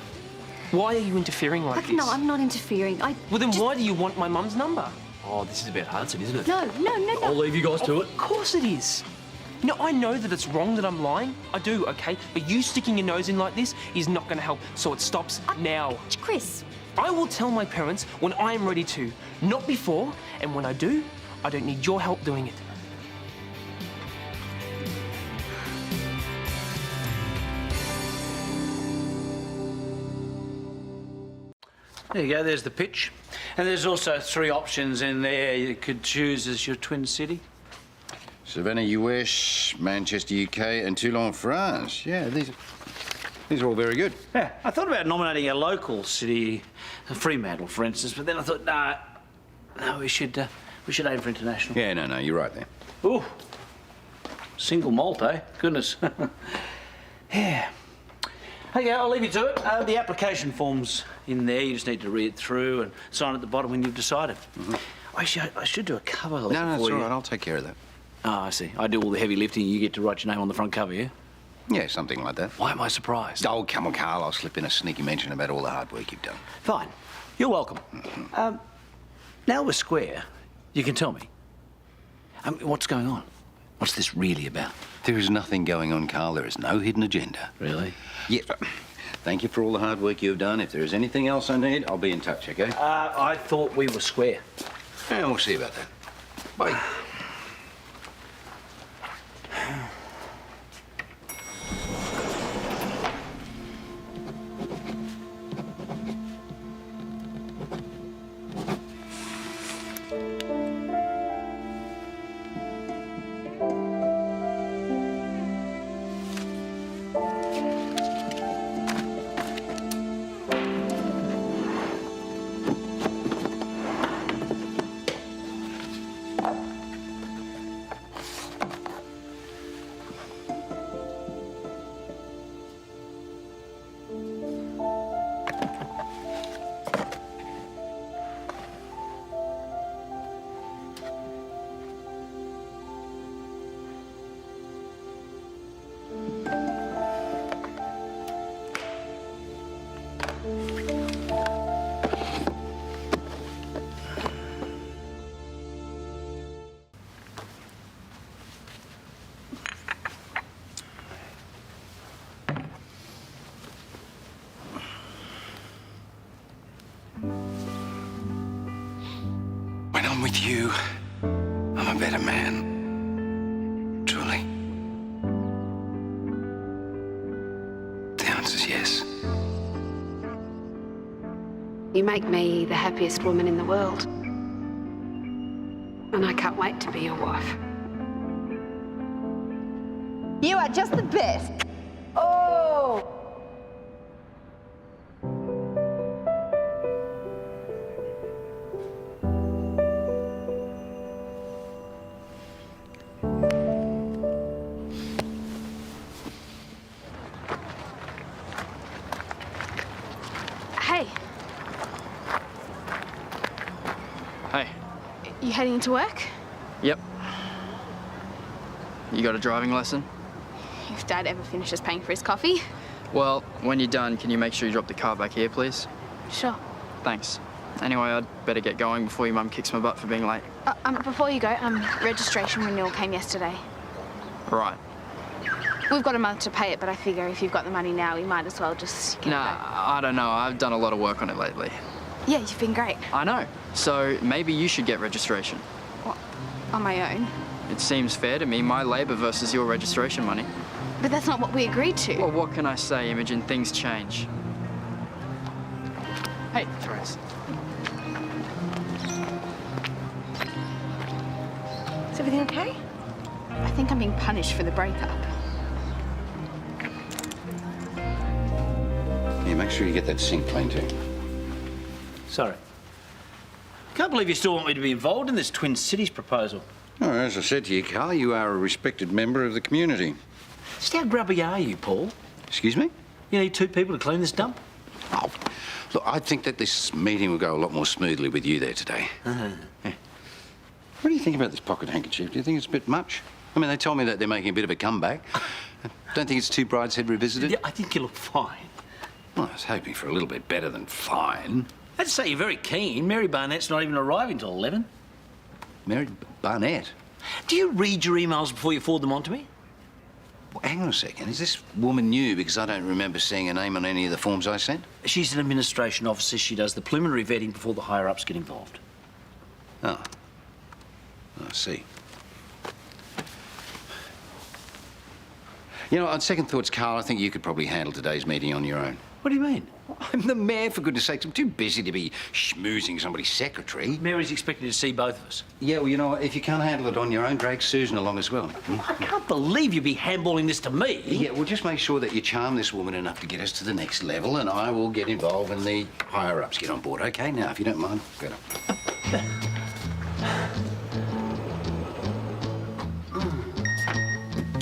Why are you interfering like this? No, I'm not interfering. Well, then why do you want my mum's number? Oh, this is about Hudson, isn't it? No. I'll leave you guys to it. Of course it is. I know that it's wrong that I'm lying. I do, okay? But you sticking your nose in like this is not going to help, so it stops now. Chris. I will tell my parents when I am ready to, not before. And when I do, I don't need your help doing it. There you go, there's the pitch. And there's also 3 options in there you could choose as your twin city. Savannah, US, Manchester, UK, and Toulon, France. Yeah, these are all very good. Yeah, I thought about nominating a local city, Fremantle, for instance, but then I thought, no, we should aim for international. Yeah, no, you're right there. Ooh, single malt, eh? Goodness. Yeah. Okay, I'll leave you to it. The application form's in there. You just need to read it through and sign at the bottom when you've decided. I should do a cover letter No, for it's you. all right. I'll take care of that. Oh, I see. I do all the heavy lifting. You get to write your name on the front cover, yeah? Yeah, something like that. Why am I surprised? Oh, come on, Karl. I'll slip in a sneaky mention about all the hard work you've done. Fine. You're welcome. Now we're square. You can tell me. What's going on? What's this really about? There is nothing going on, Karl. There is no hidden agenda. Really? Yeah. Thank you for all the hard work you've done. If there is anything else I need, I'll be in touch, okay? I thought we were square. Yeah, we'll see about that. Bye. I'm with you, I'm a better man. Truly. The answer's yes. You make me the happiest woman in the world. And I can't wait to be your wife. You are just the best. Oh! Hey, Hey. you heading into work? Yep. You got a driving lesson? If Dad ever finishes paying for his coffee. Well, when you're done, can you make sure you drop the car back here, please? Sure. Thanks. Anyway, I'd better get going before your mum kicks my butt for being late. Before you go, registration renewal came yesterday. Right. We've got a month to pay it, but I figure if you've got the money now, you might as well just get it Nah, back. I don't know. I've done a lot of work on it lately. Yeah, you've been great. I know. So maybe you should get registration. What? On my own? It seems fair to me, my labour versus your registration money. But that's not what we agreed to. Well, what can I say, Imogen? Things change. Hey, Therese. Is everything okay? I think I'm being punished for the breakup. Yeah, make sure you get that sink clean too. Sorry. Can't believe you still want me to be involved in this Twin Cities proposal. Oh, as I said to you, Karl, you are a respected member of the community. Just how grubby are you, Paul? Excuse me? You need 2 people to clean this dump? Oh, look, I think that this meeting will go a lot more smoothly with you there today. Uh-huh. Yeah. What do you think about this pocket handkerchief? Do you think it's a bit much? I mean, they told me that they're making a bit of a comeback. Don't think it's too Brideshead revisited? Yeah, I think you look fine. Well, I was hoping for a little bit better than fine. I'd say you're very keen. Mary Barnett's not even arriving till 11. Mary Barnett? Do you read your emails before you forward them on to me? Well, hang on a second. Is this woman new? Because I don't remember seeing her name on any of the forms I sent. She's an administration officer. She does the preliminary vetting before the higher-ups get involved. Oh. I see. You know, on second thoughts, Karl, I think you could probably handle today's meeting on your own. What do you mean? I'm the mayor, for goodness sakes. I'm too busy to be schmoozing somebody's secretary. Mary's expecting to see both of us. Yeah, well, you know what? If you can't handle it on your own, drag Susan along as well. I can't believe you'd be handballing this to me. Yeah, well, just make sure that you charm this woman enough to get us to the next level, and I will get involved when the higher-ups get on board. OK, now, if you don't mind, go on.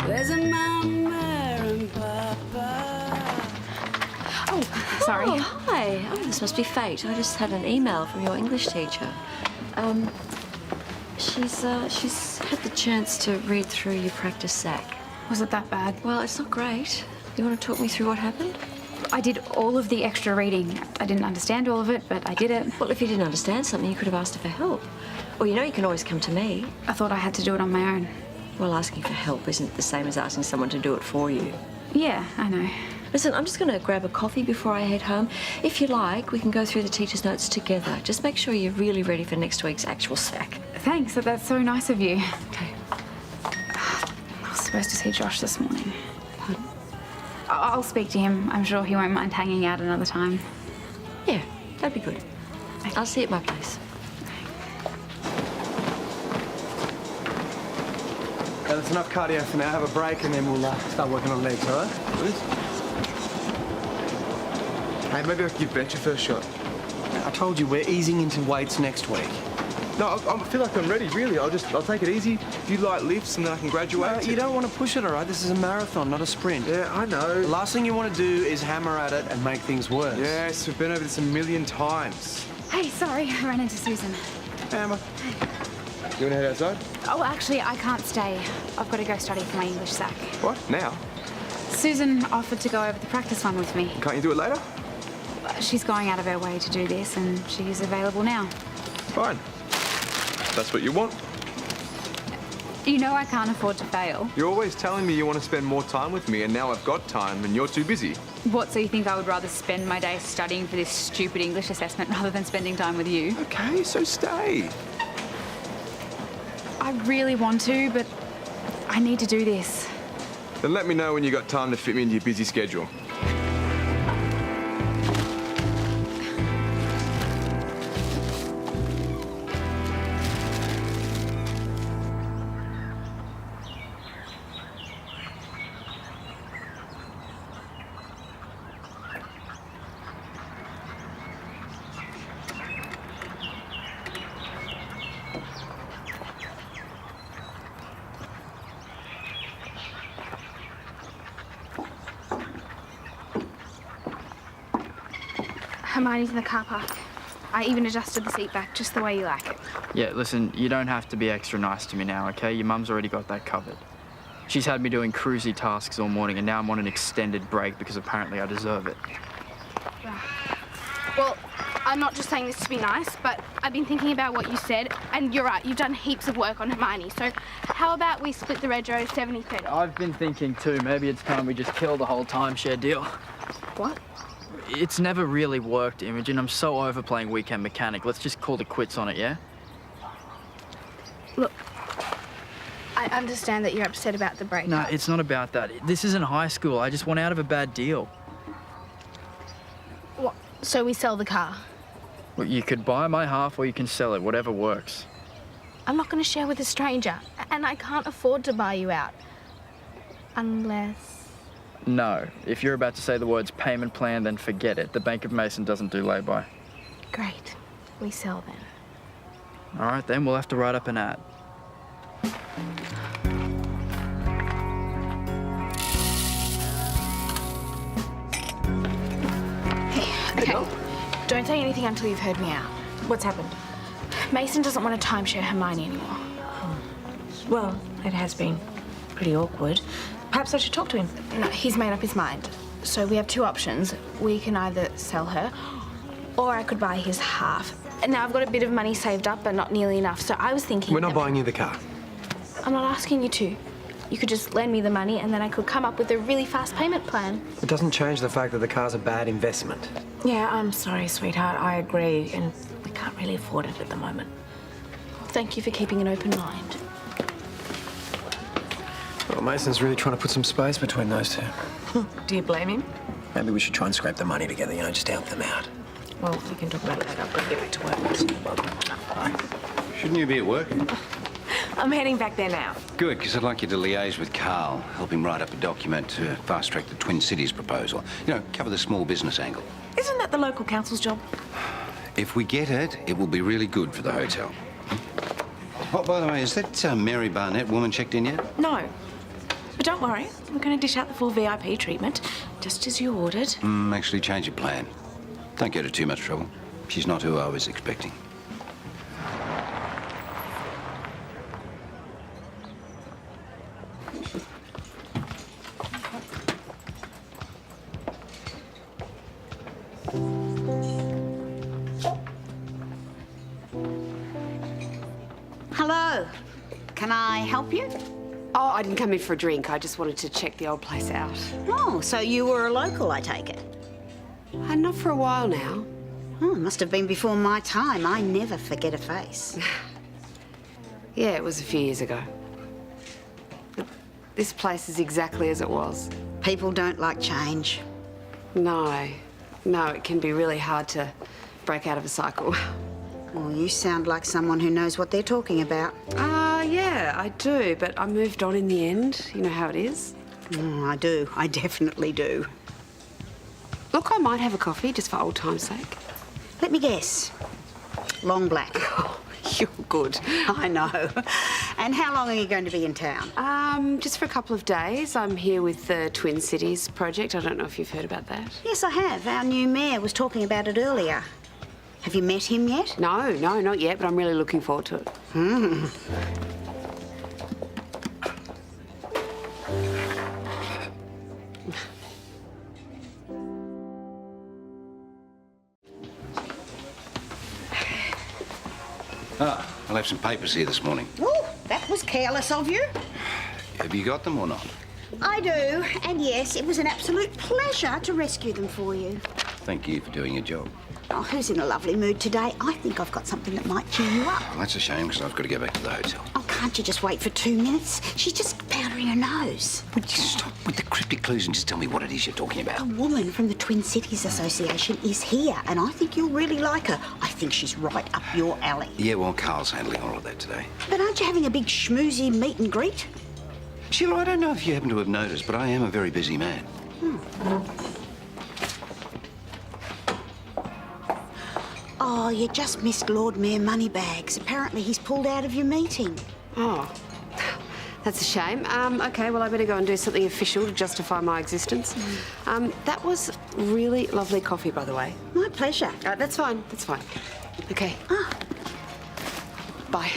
There's a mama and papa. Oh, sorry. Oh, hi. Oh, this must be fate. I just had an email from your English teacher. She's had the chance to read through your practice sack. Was it that bad? Well, it's not great. You want to talk me through what happened? I did all of the extra reading. I didn't understand all of it, but I did it. Well, if you didn't understand something, you could have asked her for help. Or, you know, you can always come to me. I thought I had to do it on my own. Well, asking for help isn't the same as asking someone to do it for you. Yeah, I know. Listen, I'm just going to grab a coffee before I head home. If you like, we can go through the teacher's notes together. Just make sure you're really ready for next week's actual sack. Thanks, that's so nice of you. Okay. I was supposed to see Josh this morning. Pardon? I'll speak to him. I'm sure he won't mind hanging out another time. Yeah, that'd be good. I'll see you at my place. That's enough cardio for now. Have a break and then we'll start working on legs, all right? Hey, maybe I could give Bench a first shot. I told you we're easing into weights next week. No, I feel like I'm ready, really. I'll take it easy. A few light lifts and then I can graduate. No, you don't want to push it, all right? This is a marathon, not a sprint. Yeah, I know. The last thing you want to do is hammer at it and make things worse. Yes, we've been over this a million times. Hey, sorry, I ran into Susan. Hey, Emma. You want to head outside? Oh, actually, I can't stay. I've got to go study for my English sack. What? Now? Susan offered to go over the practice one with me. Can't you do it later? She's going out of her way to do this, and she's available now. Fine. That's what you want. You know I can't afford to fail. You're always telling me you want to spend more time with me, and now I've got time, and you're too busy. What, so you think I would rather spend my day studying for this stupid English assessment rather than spending time with you? Okay, so stay. I really want to, but I need to do this. Then let me know when you got time to fit me into your busy schedule. Hermione's in the car park. I even adjusted the seat back just the way you like it. Yeah, listen, you don't have to be extra nice to me now, okay? Your mum's already got that covered. She's had me doing cruisy tasks all morning, and now I'm on an extended break because apparently I deserve it. Well, I'm not just saying this to be nice, but I've been thinking about what you said, and you're right, you've done heaps of work on Hermione, so how about we split the retro 70-30? I've been thinking too, maybe it's time we just kill the whole timeshare deal. What? It's never really worked, Imogen. I'm so over playing weekend mechanic. Let's just call it quits on it, yeah? Look, I understand that you're upset about the breakup. No, it's not about that. This isn't high school. I just want out of a bad deal. What? So we sell the car? Well, you could buy my half or you can sell it, whatever works. I'm not going to share with a stranger, and I can't afford to buy you out. Unless... No. If you're about to say the words payment plan, then forget it. The Bank of Mason doesn't do lay-by. Great. We sell then. All right, then we'll have to write up an ad. Okay. Don't say anything until you've heard me out. What's happened? Mason doesn't want to timeshare Hermione anymore. Well, it has been pretty awkward. Perhaps I should talk to him. No, he's made up his mind. So we have two options. We can either sell her, or I could buy his half. And now I've got a bit of money saved up, but not nearly enough. So I was thinking... We're not buying you the car. I'm not asking you to. You could just lend me the money, and then I could come up with a really fast payment plan. It doesn't change the fact that the car's a bad investment. Yeah, I'm sorry, sweetheart. I agree, and we can't really afford it at the moment. Thank you for keeping an open mind. Well, Mason's really trying to put some space between those two. Do you blame him? Maybe we should try and scrape the money together, just to help them out. Well, we can talk about it later. I've got to get back to work. Shouldn't you be at work? I'm heading back there now. Good, because I'd like you to liaise with Karl, help him write up a document to fast-track the Twin Cities proposal. Cover the small business angle. Isn't that the local council's job? If we get it, it will be really good for the hotel. Oh, by the way, is that Mary Barnett woman checked in yet? No. But don't worry, I'm going to dish out the full VIP treatment, just as you ordered. Actually, change your plan. Don't get her too much trouble. She's not who I was expecting. Hello. Can I help you? Oh, I didn't come in for a drink. I just wanted to check the old place out. Oh, so you were a local, I take it? Not for a while now. Oh, must have been before my time. I never forget a face. Yeah, it was a few years ago. But this place is exactly as it was. People don't like change. No, it can be really hard to break out of a cycle. Well, you sound like someone who knows what they're talking about. Yeah, I do, but I moved on in the end. You know how it is. Oh, I do. I definitely do. Look, I might have a coffee, just for old time's sake. Let me guess. Long black. Oh, you're good. I know. And how long are you going to be in town? Just for a couple of days. I'm here with the Twin Cities project. I don't know if you've heard about that. Yes, I have. Our new mayor was talking about it earlier. Have you met him yet? No, not yet, but I'm really looking forward to it. I left some papers here this morning. Oh, that was careless of you. Have you got them or not? I do, and yes, it was an absolute pleasure to rescue them for you. Thank you for doing your job. Oh, who's in a lovely mood today? I think I've got something that might cheer you up. Well, that's a shame, because I've got to go back to the hotel. Okay. Can't you just wait for 2 minutes? She's just powdering her nose. Would you stop with the cryptic clues and just tell me what it is you're talking about? A woman from the Twin Cities Association is here, and I think you'll really like her. I think she's right up your alley. Yeah, well, Karl's handling all of that today. But aren't you having a big schmoozy meet and greet? Sheila, I don't know if you happen to have noticed, but I am a very busy man. Oh, you just missed Lord Mayor Moneybags. Apparently he's pulled out of your meeting. Oh, that's a shame. OK, well, I better go and do something official to justify my existence. That was really lovely coffee, by the way. My pleasure. That's fine, that's fine. OK. Bye.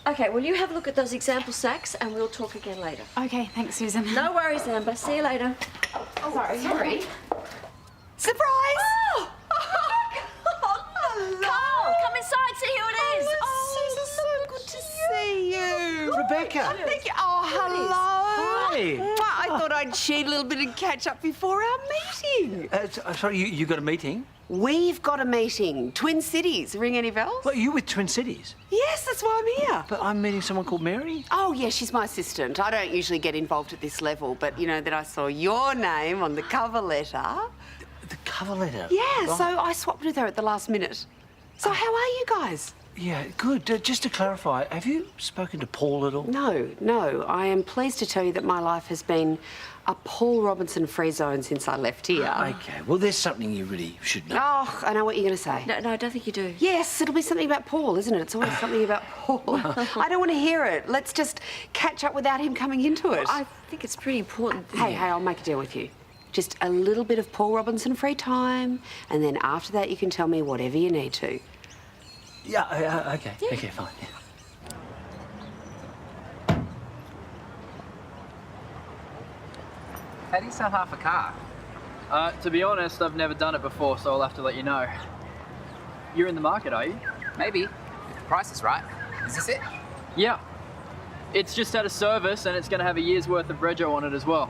Okay, well, you have a look at those example sacks and we'll talk again later. Okay, thanks, Susan. No worries, Amber. See you later. Oh, sorry. Surprise! Oh! Hello! Karl, come inside, see who it is. Susan, so good to see you. Rebecca. Thank you. Oh, hello. Hi. I thought I'd cheat a little bit and catch up before our meeting. Sorry, you got a meeting? We've got a meeting. Twin Cities. Ring any bells? What, are you with Twin Cities? Yes, that's why I'm here. But I'm meeting someone called Mary. Oh, yeah, she's my assistant. I don't usually get involved at this level, but, you know, then I saw your name on the cover letter. The cover letter? Yeah, Right. so I swapped with her at the last minute. So how are you guys? Yeah, good. Just to clarify, have you spoken to Paul at all? No. I am pleased to tell you that my life has been a Paul Robinson-free zone since I left here. OK, well, there's something you really should know. Oh, I know what you're going to say. No, I don't think you do. Yes, it'll be something about Paul, isn't it? It's always something about Paul. I don't want to hear it. Let's just catch up without him coming into it. I think it's pretty important. Hey, I'll make a deal with you. Just a little bit of Paul Robinson free time, and then after that you can tell me whatever you need to. Yeah, OK. Yeah. OK, fine. Yeah. How do you sell half a car? To be honest, I've never done it before, so I'll have to let you know. You're in the market, are you? Maybe, if the price is right. Is this it? Yeah. It's just out of service, and it's going to have a year's worth of rego on it as well.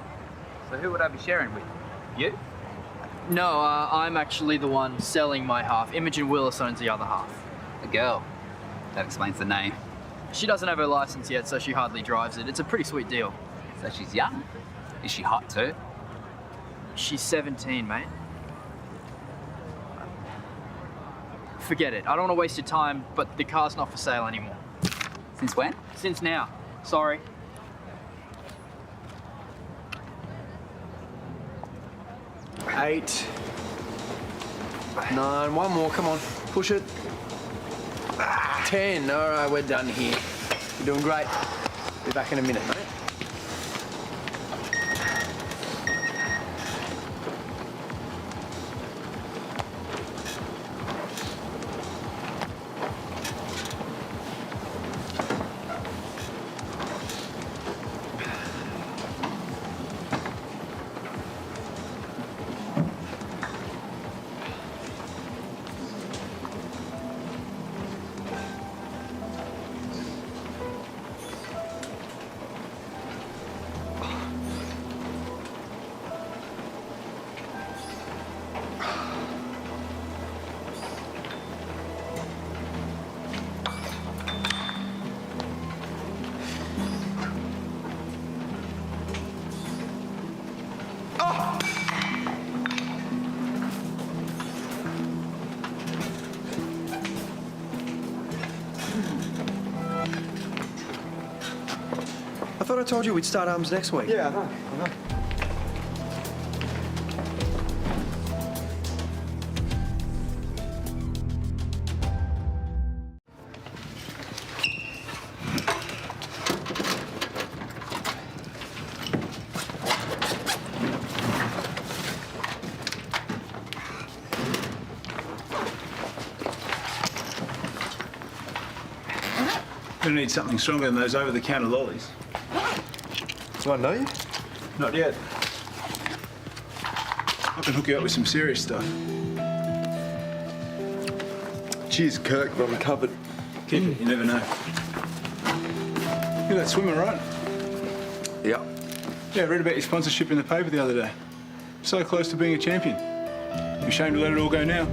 So who would I be sharing with? You? No, I'm actually the one selling my half. Imogen Willis owns the other half. A girl. That explains the name. She doesn't have her license yet, so she hardly drives it. It's a pretty sweet deal. So she's young. Is she hot too? She's 17, mate. Forget it. I don't want to waste your time, but the car's not for sale anymore. Since when? Since now. Sorry. Eight. 9. One more. Come on. Push it. 10. All right, we're done here. You're doing great. Be back in a minute, mate. I thought I told you we'd start arms next week. Yeah, I know. Gonna need something stronger than those over-the-counter lollies. Do I know you? Not yet. I can hook you up with some serious stuff. Cheers, Kirk, but I'm covered. Keep it, you never know. You're that swimmer, right? Yeah. Yeah, I read about your sponsorship in the paper the other day. So close to being a champion. You ashamed to let it all go now?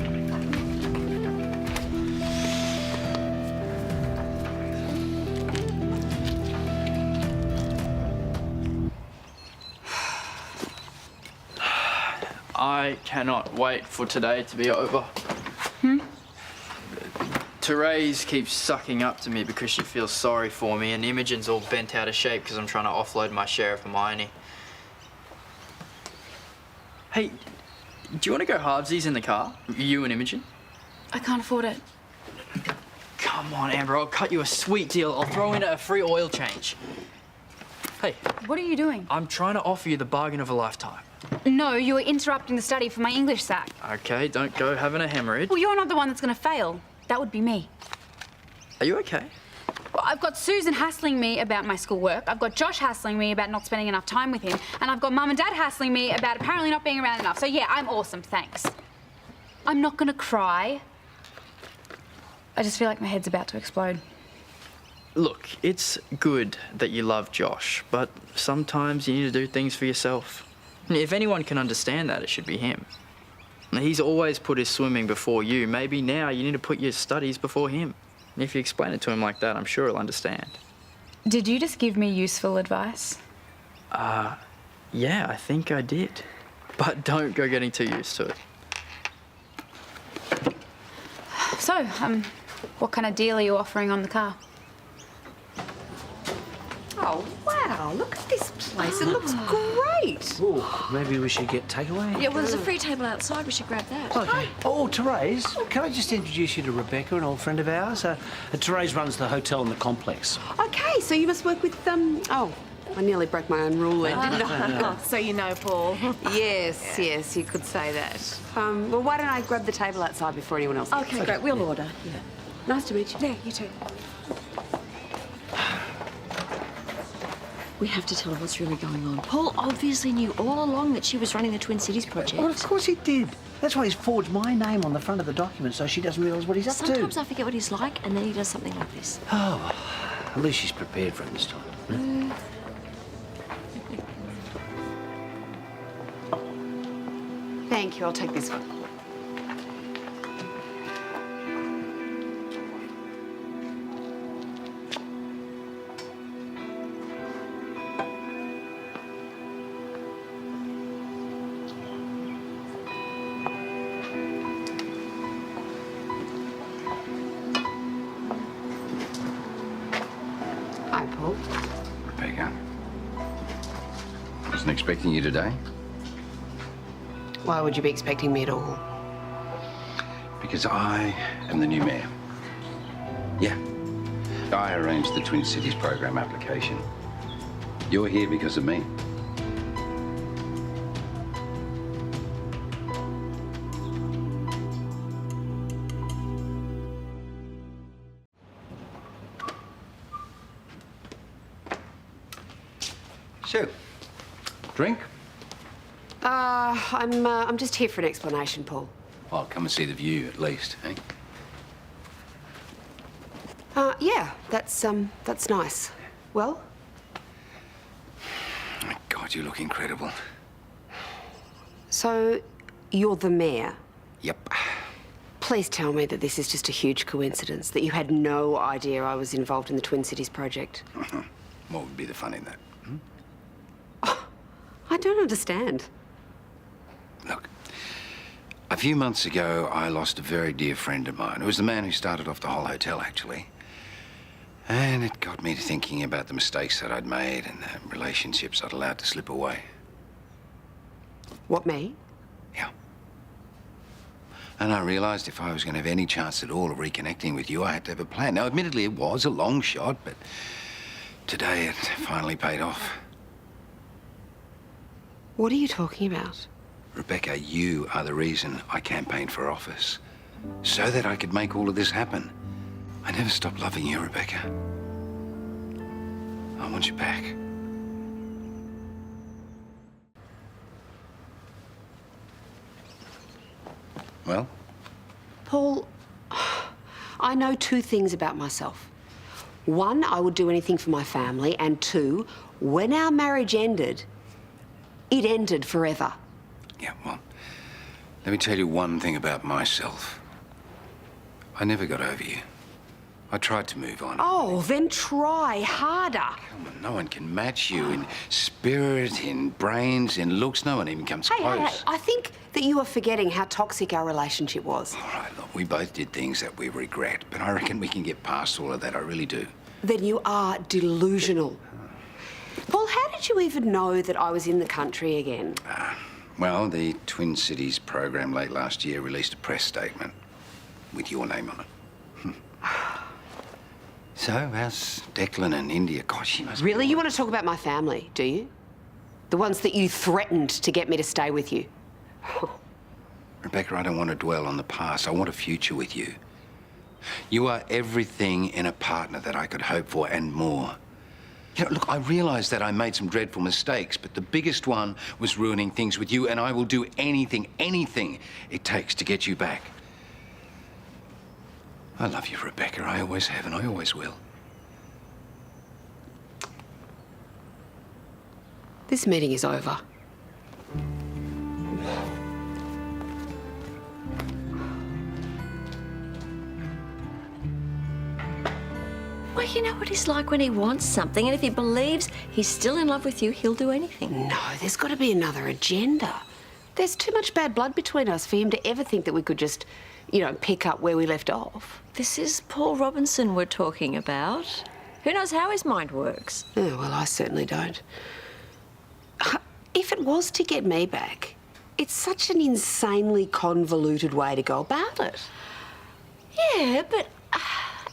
I cannot wait for today to be over. Therese keeps sucking up to me because she feels sorry for me, and Imogen's all bent out of shape because I'm trying to offload my share of Hermione. Hey, do you want to go halvesies in the car? You and Imogen? I can't afford it. Come on, Amber, I'll cut you a sweet deal. I'll throw in a free oil change. Hey. What are you doing? I'm trying to offer you the bargain of a lifetime. No, you were interrupting the study for my English sack. Okay, don't go having a hemorrhage. Well, you're not the one that's going to fail. That would be me. Are you okay? Well, I've got Susan hassling me about my schoolwork. I've got Josh hassling me about not spending enough time with him. And I've got Mum and Dad hassling me about apparently not being around enough. So, yeah, I'm awesome, thanks. I'm not going to cry. I just feel like my head's about to explode. Look, it's good that you love Josh, but sometimes you need to do things for yourself. If anyone can understand that, it should be him. He's always put his swimming before you. Maybe now you need to put your studies before him. And if you explain it to him like that, I'm sure he'll understand. Did you just give me useful advice? Yeah, I think I did. But don't go getting too used to it. So, what kind of deal are you offering on the car? Oh, wow, look at this place. It looks great. Oh, maybe we should get takeaway? Yeah, well, there's a free table outside. We should grab that. Okay. Oh, Therese, can I just introduce you to Rebecca, an old friend of ours? Therese runs the hotel in the complex. Okay, so you must work with, oh, I nearly broke my own rule then, didn't I? Oh, so you know Paul. Yes, yes, you could say that. Well, why don't I grab the table outside before anyone else Okay, great. We'll order. Yeah. Nice to meet you. Yeah, you too. We have to tell her what's really going on. Paul obviously knew all along that she was running the Twin Cities project. Well, of course he did. That's why he's forged my name on the front of the document so she doesn't realise what he's up to. Sometimes I forget what he's like, and then he does something like this. Oh, at least she's prepared for it this time. Thank you, I'll take this one. Hi, Paul. Rebecca. Wasn't expecting you today. Why would you be expecting me at all? Because I am the new mayor. Yeah. I arranged the Twin Cities program application. You're here because of me. So, drink? I'm just here for an explanation, Paul. I'll come and see the view at least, eh? Yeah, that's nice. Well? Oh, God, you look incredible. So, you're the mayor? Yep. Please tell me that this is just a huge coincidence, that you had no idea I was involved in the Twin Cities project. What would be the fun in that? I don't understand. Look, a few months ago, I lost a very dear friend of mine. It was the man who started off the whole hotel, actually. And it got me to thinking about the mistakes that I'd made and the relationships I'd allowed to slip away. What, me? Yeah. And I realized if I was going to have any chance at all of reconnecting with you, I had to have a plan. Now, admittedly, it was a long shot, but today it finally paid off. What are you talking about? Rebecca, you are the reason I campaigned for office. So that I could make all of this happen. I never stopped loving you, Rebecca. I want you back. Well? Paul, I know two things about myself. One, I would do anything for my family, and two, when our marriage ended, it ended forever. Yeah, well, let me tell you one thing about myself. I never got over you. I tried to move on. Oh, then try harder. Come on, no one can match you in spirit, in brains, in looks. No one even comes close. I think that you are forgetting how toxic our relationship was. All right, look, we both did things that we regret, but I reckon we can get past all of that. I really do. Then you are delusional. Paul, how did you even know that I was in the country again? Well, the Twin Cities program late last year released a press statement with your name on it. So, how's Declan and India? Gosh, you must... Really? You want to talk about my family, do you? The ones that you threatened to get me to stay with you. Rebecca, I don't want to dwell on the past. I want a future with you. You are everything in a partner that I could hope for and more. You know, look, I realise that I made some dreadful mistakes, but the biggest one was ruining things with you, and I will do anything it takes to get you back. I love you, Rebecca. I always have, and I always will. This meeting is over. Well, you know what he's like when he wants something, and if he believes he's still in love with you, he'll do anything. No, there's got to be another agenda. There's too much bad blood between us for him to ever think that we could just, you know, pick up where we left off. This is Paul Robinson we're talking about. Who knows how his mind works? Oh, well, I certainly don't. If it was to get me back, it's such an insanely convoluted way to go about it. Yeah, but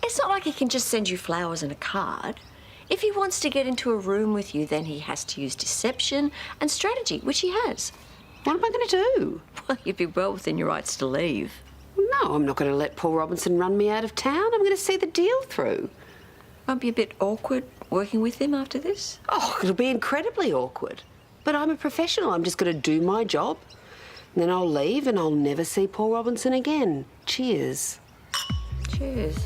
it's not like he can just send you flowers and a card. If he wants to get into a room with you, then he has to use deception and strategy, which he has. What am I going to do? Well, you'd be well within your rights to leave. No, I'm not going to let Paul Robinson run me out of town. I'm going to see the deal through. Won't be a bit awkward working with him after this? Oh, it'll be incredibly awkward. But I'm a professional. I'm just going to do my job. And then I'll leave and I'll never see Paul Robinson again. Cheers. Cheers.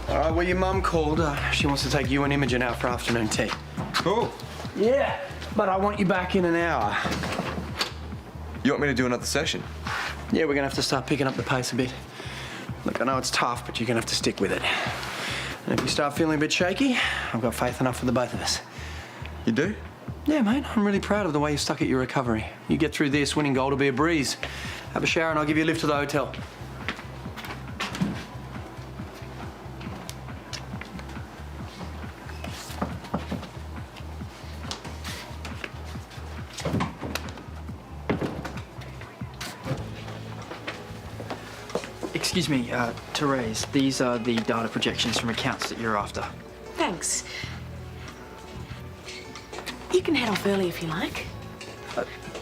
All right, well, your mum called. She wants to take you and Imogen out for afternoon tea. Cool. Yeah, but I want you back in an hour. You want me to do another session? Yeah, we're going to have to start picking up the pace a bit. Look, I know it's tough, but you're going to have to stick with it. And if you start feeling a bit shaky, I've got faith enough for the both of us. You do? Yeah, mate. I'm really proud of the way you stuck at your recovery. You get through this, winning gold will be a breeze. Have a shower and I'll give you a lift to the hotel. Excuse me, Therese, these are the data projections from accounts that you're after. Thanks. You can head off early if you like.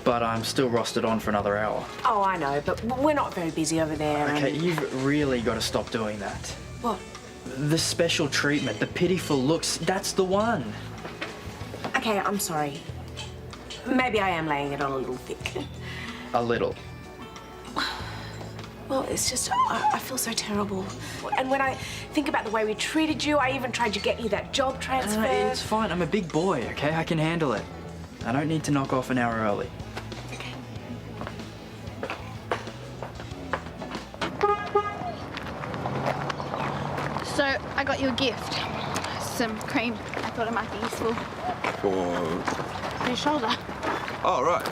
But I'm still rostered on for another hour. Oh, I know, but we're not very busy over there. Okay, and... you've really got to stop doing that. What? The special treatment, the pitiful looks, that's the one. Okay, I'm sorry. Maybe I am laying it on a little thick. A little. Well, it's just, I feel so terrible. And when I think about the way we treated you, I even tried to get you that job transfer. It's fine, I'm a big boy, okay? I can handle it. I don't need to knock off an hour early. Okay. So, I got you a gift. Some cream. I thought it might be useful. For Your shoulder. Oh, right.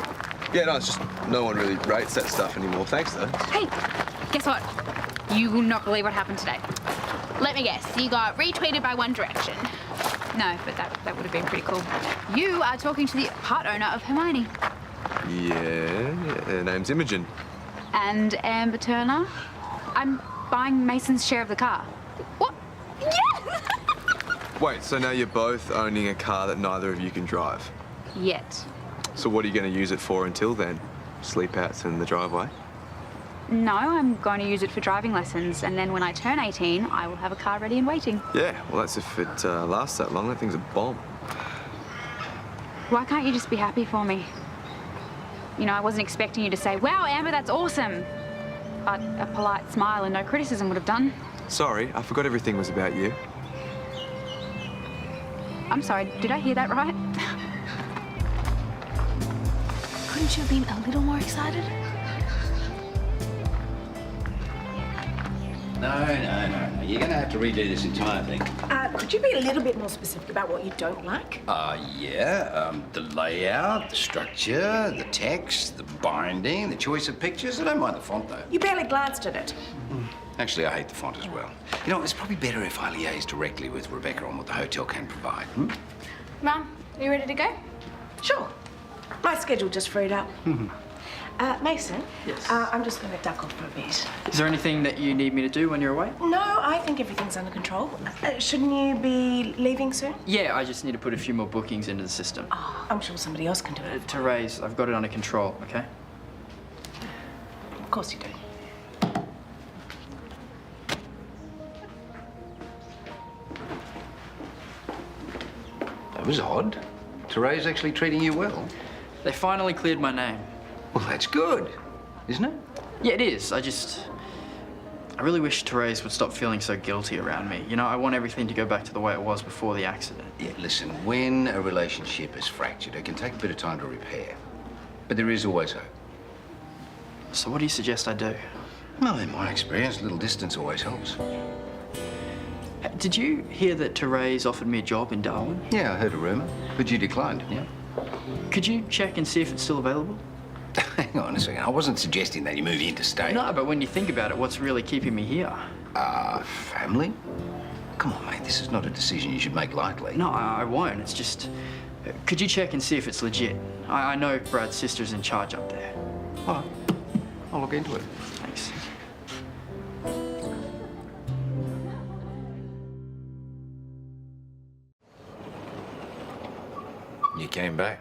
Yeah, no, it's just no one really rates that stuff anymore. Thanks, though. Hey, guess what? You will not believe what happened today. Let me guess, you got retweeted by One Direction. No, but that would have been pretty cool. You are talking to the part owner of Hermione. Yeah, her name's Imogen. And Amber Turner. I'm buying Mason's share of the car. What? Yes! Wait, so now you're both owning a car that neither of you can drive? Yet. So what are you going to use it for until then? Sleep outs in the driveway? No, I'm going to use it for driving lessons, and then when I turn 18, I will have a car ready and waiting. Yeah, well, that's if it lasts that long. That thing's a bomb. Why can't you just be happy for me? You know, I wasn't expecting you to say, wow, Amber, that's awesome. But a polite smile and no criticism would have done. Sorry, I forgot everything was about you. I'm sorry, did I hear that right? Couldn't you have been a little more excited? No. You're going to have to redo this entire thing. Could you be a little bit more specific about what you don't like? The layout, the structure, the text, the binding, the choice of pictures. I don't mind the font, though. You barely glanced at it. Actually, I hate the font as well. You know, it's probably better if I liaise directly with Rebecca on what the hotel can provide. Mum, are you ready to go? Sure. My schedule just freed up. Mason? Yes? I'm just going to duck off for a bit. Is there anything that you need me to do when you're away? No, I think everything's under control. Shouldn't you be leaving soon? Yeah, I just need to put a few more bookings into the system. Oh, I'm sure somebody else can do it. Therese, I've got it under control, okay? Of course you do. That was odd. Therese actually treating you well. They finally cleared my name. Well, that's good, isn't it? Yeah, it is. I really wish Therese would stop feeling so guilty around me. You know, I want everything to go back to the way it was before the accident. Yeah, listen, when a relationship is fractured, it can take a bit of time to repair. But there is always hope. So what do you suggest I do? Well, in my experience, a little distance always helps. Did you hear that Therese offered me a job in Darwin? Yeah, I heard a rumour. But you declined, didn't you? Could you check and see if it's still available? Hang on a second. I wasn't suggesting that you move interstate. No, but when you think about it, what's really keeping me here? Family? Come on, mate. This is not a decision you should make lightly. No, I won't. It's just... Could you check and see if it's legit? I know Brad's sister's in charge up there. All right. I'll look into it. Thanks. You came back?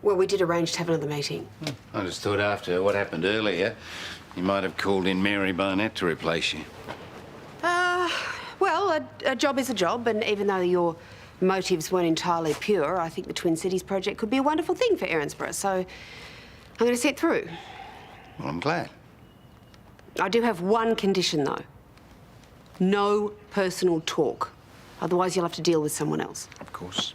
Well, we did arrange to have another meeting. I just thought after what happened earlier, you might have called in Mary Barnett to replace you. Well, a job is a job, and even though your motives weren't entirely pure, I think the Twin Cities project could be a wonderful thing for Erinsborough, so I'm going to see it through. Well, I'm glad. I do have one condition, though. No personal talk. Otherwise, you'll have to deal with someone else. Of course.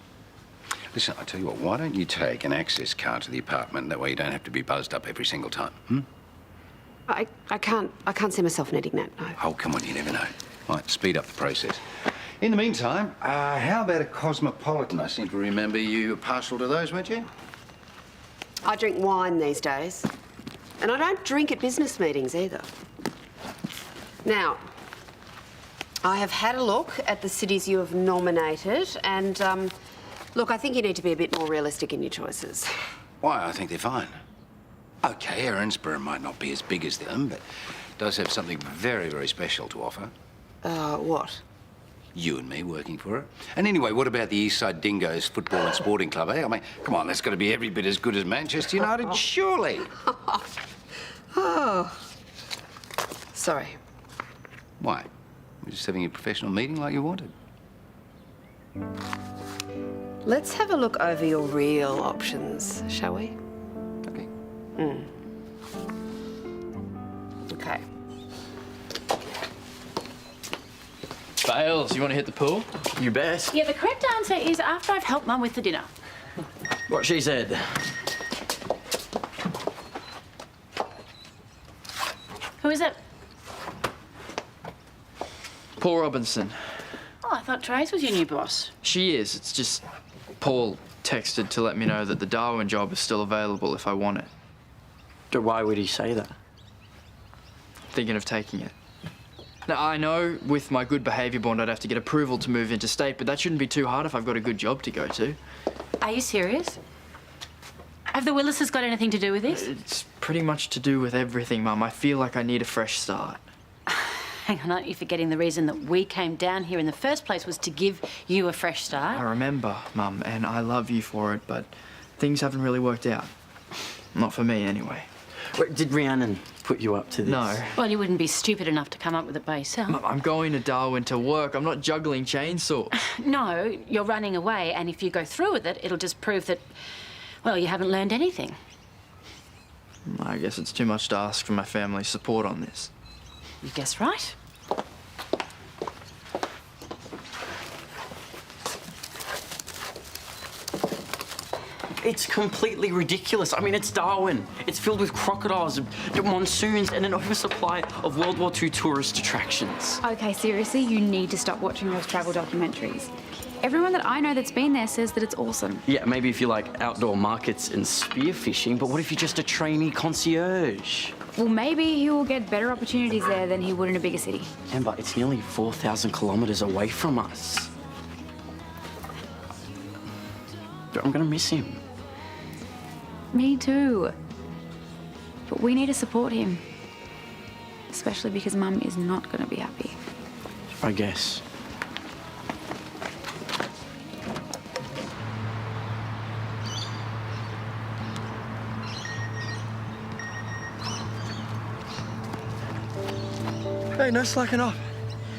Listen, I tell you what, why don't you take an access card to the apartment? That way you don't have to be buzzed up every single time, I can't see myself needing that, no. Oh, come on, you never know. Might speed up the process. In the meantime, how about a Cosmopolitan? I seem to remember you were partial to those, weren't you? I drink wine these days. And I don't drink at business meetings either. Now, I have had a look at the cities you have nominated, and, look, I think you need to be a bit more realistic in your choices. Why? I think they're fine. OK, Erinsborough might not be as big as them, but does have something very, very special to offer. What? You and me working for it. And anyway, what about the Eastside Dingoes Football and Sporting Club, eh? I mean, come on, that's got to be every bit as good as Manchester United, surely. Oh. Sorry. Why? We're just having a professional meeting like you wanted. Let's have a look over your real options, shall we? OK. OK. Bales, you want to hit the pool? You bet. Yeah, the correct answer is after I've helped Mum with the dinner. What she said. Who is it? Paul Robinson. Oh, I thought Therese was your new boss. She is. It's just Paul texted to let me know that the Darwin job is still available if I want it. So why would he say that? Thinking of taking it. Now, I know with my good behaviour bond I'd have to get approval to move interstate, but that shouldn't be too hard if I've got a good job to go to. Are you serious? Have the Willises got anything to do with this? It's pretty much to do with everything, Mum. I feel like I need a fresh start. Hang on, aren't you forgetting the reason that we came down here in the first place was to give you a fresh start? I remember, Mum, and I love you for it, but things haven't really worked out. Not for me, anyway. Wait, did Rhiannon put you up to this? No. Well, you wouldn't be stupid enough to come up with it by yourself. Mum, I'm going to Darwin to work. I'm not juggling chainsaws. No, you're running away, and if you go through with it, it'll just prove that, well, you haven't learned anything. I guess it's too much to ask for my family's support on this. You guess right. It's completely ridiculous. I mean, it's Darwin. It's filled with crocodiles, monsoons, and an oversupply of World War II tourist attractions. Okay, seriously, you need to stop watching those travel documentaries. Everyone that I know that's been there says that it's awesome. Yeah, maybe if you like outdoor markets and spearfishing, but what if you're just a trainee concierge? Well, maybe he will get better opportunities there than he would in a bigger city. Amber, it's nearly 4,000 kilometres away from us. I'm gonna miss him. Me too. But we need to support him. Especially because Mum is not going to be happy. I guess. Hey, no slacking off.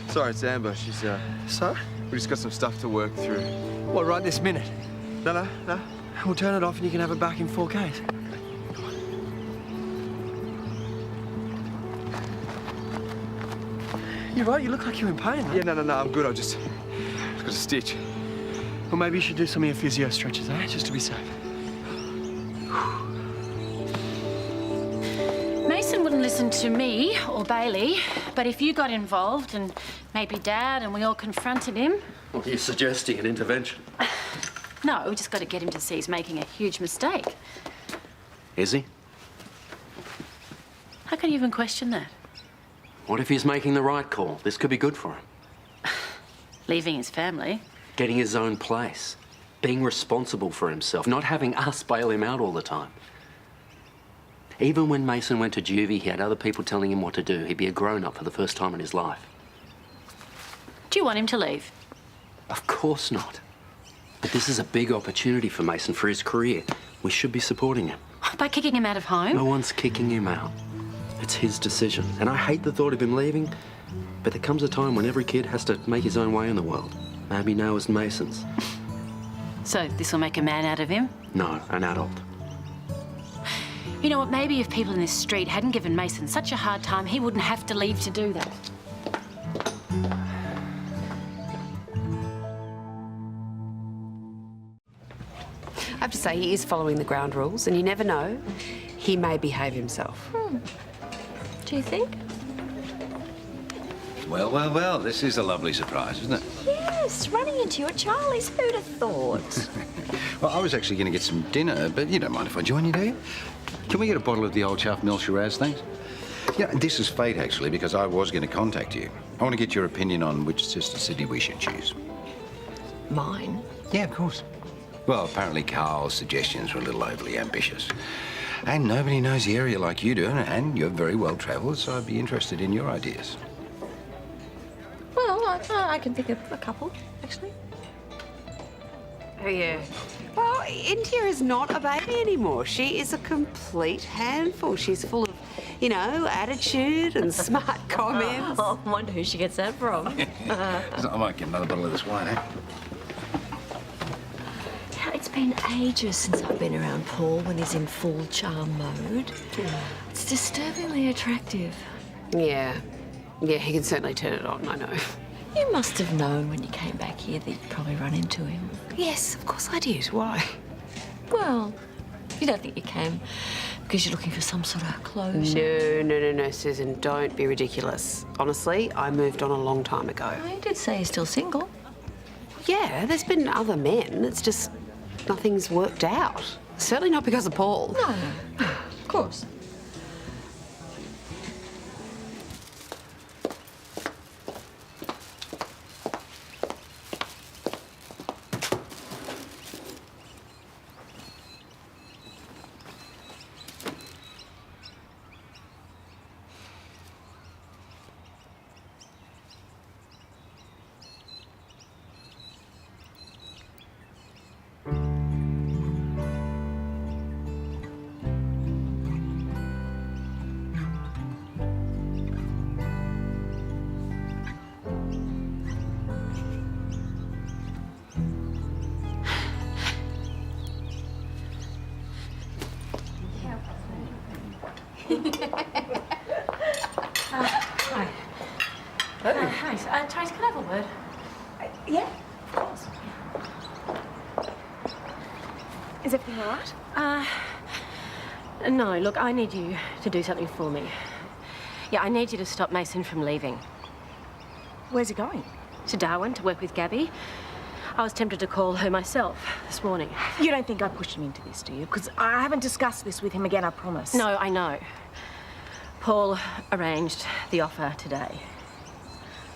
Sorry, it's Amber. She's, So? We just got some stuff to work through. What, right this minute? No. We'll turn it off and you can have it back in 4K. You're right, you look like you're in pain. Yeah, no, I'm good. I've just got a stitch. Well, maybe you should do some of your physio stretches, eh? Just to be safe. Mason wouldn't listen to me or Bailey, but if you got involved and maybe Dad and we all confronted him... Well, you're suggesting an intervention? No, we just got to get him to see he's making a huge mistake. Is he? How can you even question that? What if he's making the right call? This could be good for him. Leaving his family. Getting his own place. Being responsible for himself. Not having us bail him out all the time. Even when Mason went to juvie, he had other people telling him what to do. He'd be a grown-up for the first time in his life. Do you want him to leave? Of course not. But this is a big opportunity for Mason for his career. We should be supporting him. By kicking him out of home? No one's kicking him out. It's his decision. And I hate the thought of him leaving, but there comes a time when every kid has to make his own way in the world. Maybe now is Mason's. So this will make a man out of him? No, an adult. You know what, maybe if people in this street hadn't given Mason such a hard time, he wouldn't have to leave to do that. I have to say, he is following the ground rules, and you never know, he may behave himself. Do you think? Well, this is a lovely surprise, isn't it? Yes, running into your Charlies. Who'd have thought? Well, I was actually going to get some dinner, but you don't mind if I join you, do you? Can we get a bottle of the old Chaff Mill Shiraz, thanks? Yeah, this is fate, actually, because I was going to contact you. I want to get your opinion on which sister city we should choose. Mine? Yeah, of course. Well, apparently Karl's suggestions were a little overly ambitious. And nobody knows the area like you do, and you're very well travelled, so I'd be interested in your ideas. Well, I can think of a couple, actually. Oh, yeah. Well, India is not a baby anymore. She is a complete handful. She's full of, you know, attitude and smart comments. I wonder who she gets that from. I might get another bottle of this wine, eh? It's been ages since I've been around Paul when he's in full charm mode. It's disturbingly attractive. Yeah, he can certainly turn it on, I know. You must have known when you came back here that you'd probably run into him. Yes, of course I did. Why? Well, you don't think you came because you're looking for some sort of closure? No, Susan, don't be ridiculous. Honestly, I moved on a long time ago. Oh, you did say you're still single. Yeah, there's been other men. It's just nothing's worked out. Certainly not because of Paul. No, of course. Hi. Trace, can I have a word? Yeah, of course. Is everything all right? No, look, I need you to do something for me. Yeah, I need you to stop Mason from leaving. Where's he going? To Darwin, to work with Gabby. I was tempted to call her myself this morning. You don't think I pushed him into this, do you? Because I haven't discussed this with him again, I promise. No, I know. Paul arranged the offer today.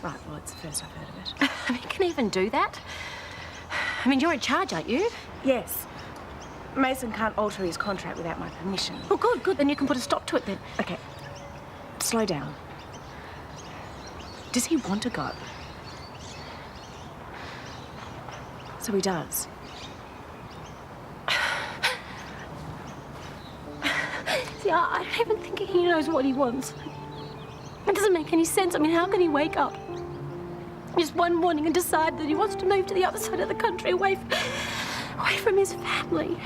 Right, well, it's the first I've heard of it. I mean, you can even do that? I mean, you're in charge, aren't you? Yes. Mason can't alter his contract without my permission. Well, good. Then you can put a stop to it then. Okay. Slow down. Does he want to go? So he does. See, I don't even think he knows what he wants. It doesn't make any sense. I mean, how can he wake up just one morning and decide that he wants to move to the other side of the country, away from his family?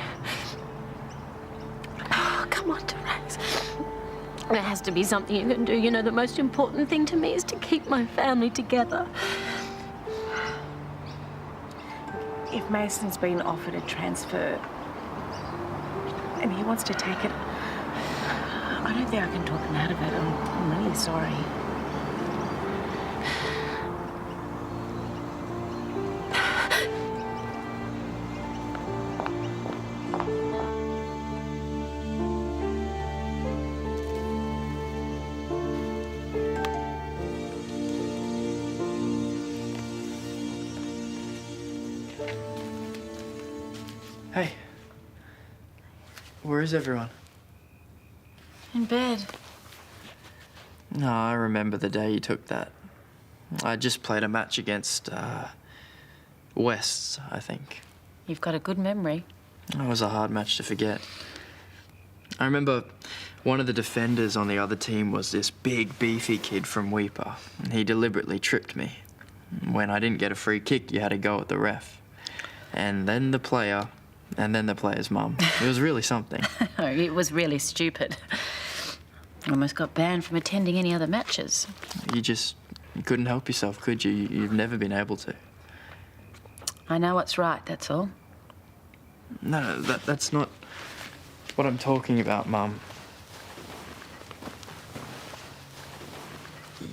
Oh, come on, Therese. There has to be something you can do. You know, the most important thing to me is to keep my family together. If Mason's been offered a transfer and he wants to take it, I don't think I can talk him out of it. I'm really sorry. Hey. Where is everyone? In bed. No, I remember the day you took that. I just played a match against, West, I think. You've got a good memory. It was a hard match to forget. I remember one of the defenders on the other team was this big, beefy kid from Weeper, and he deliberately tripped me. When I didn't get a free kick, you had to go at the ref. And then the player, and then the player's mum. It was really something. It was really stupid. Almost got banned from attending any other matches. You couldn't help yourself, could you? You've never been able to. I know what's right, that's all. No, that's not what I'm talking about, Mum.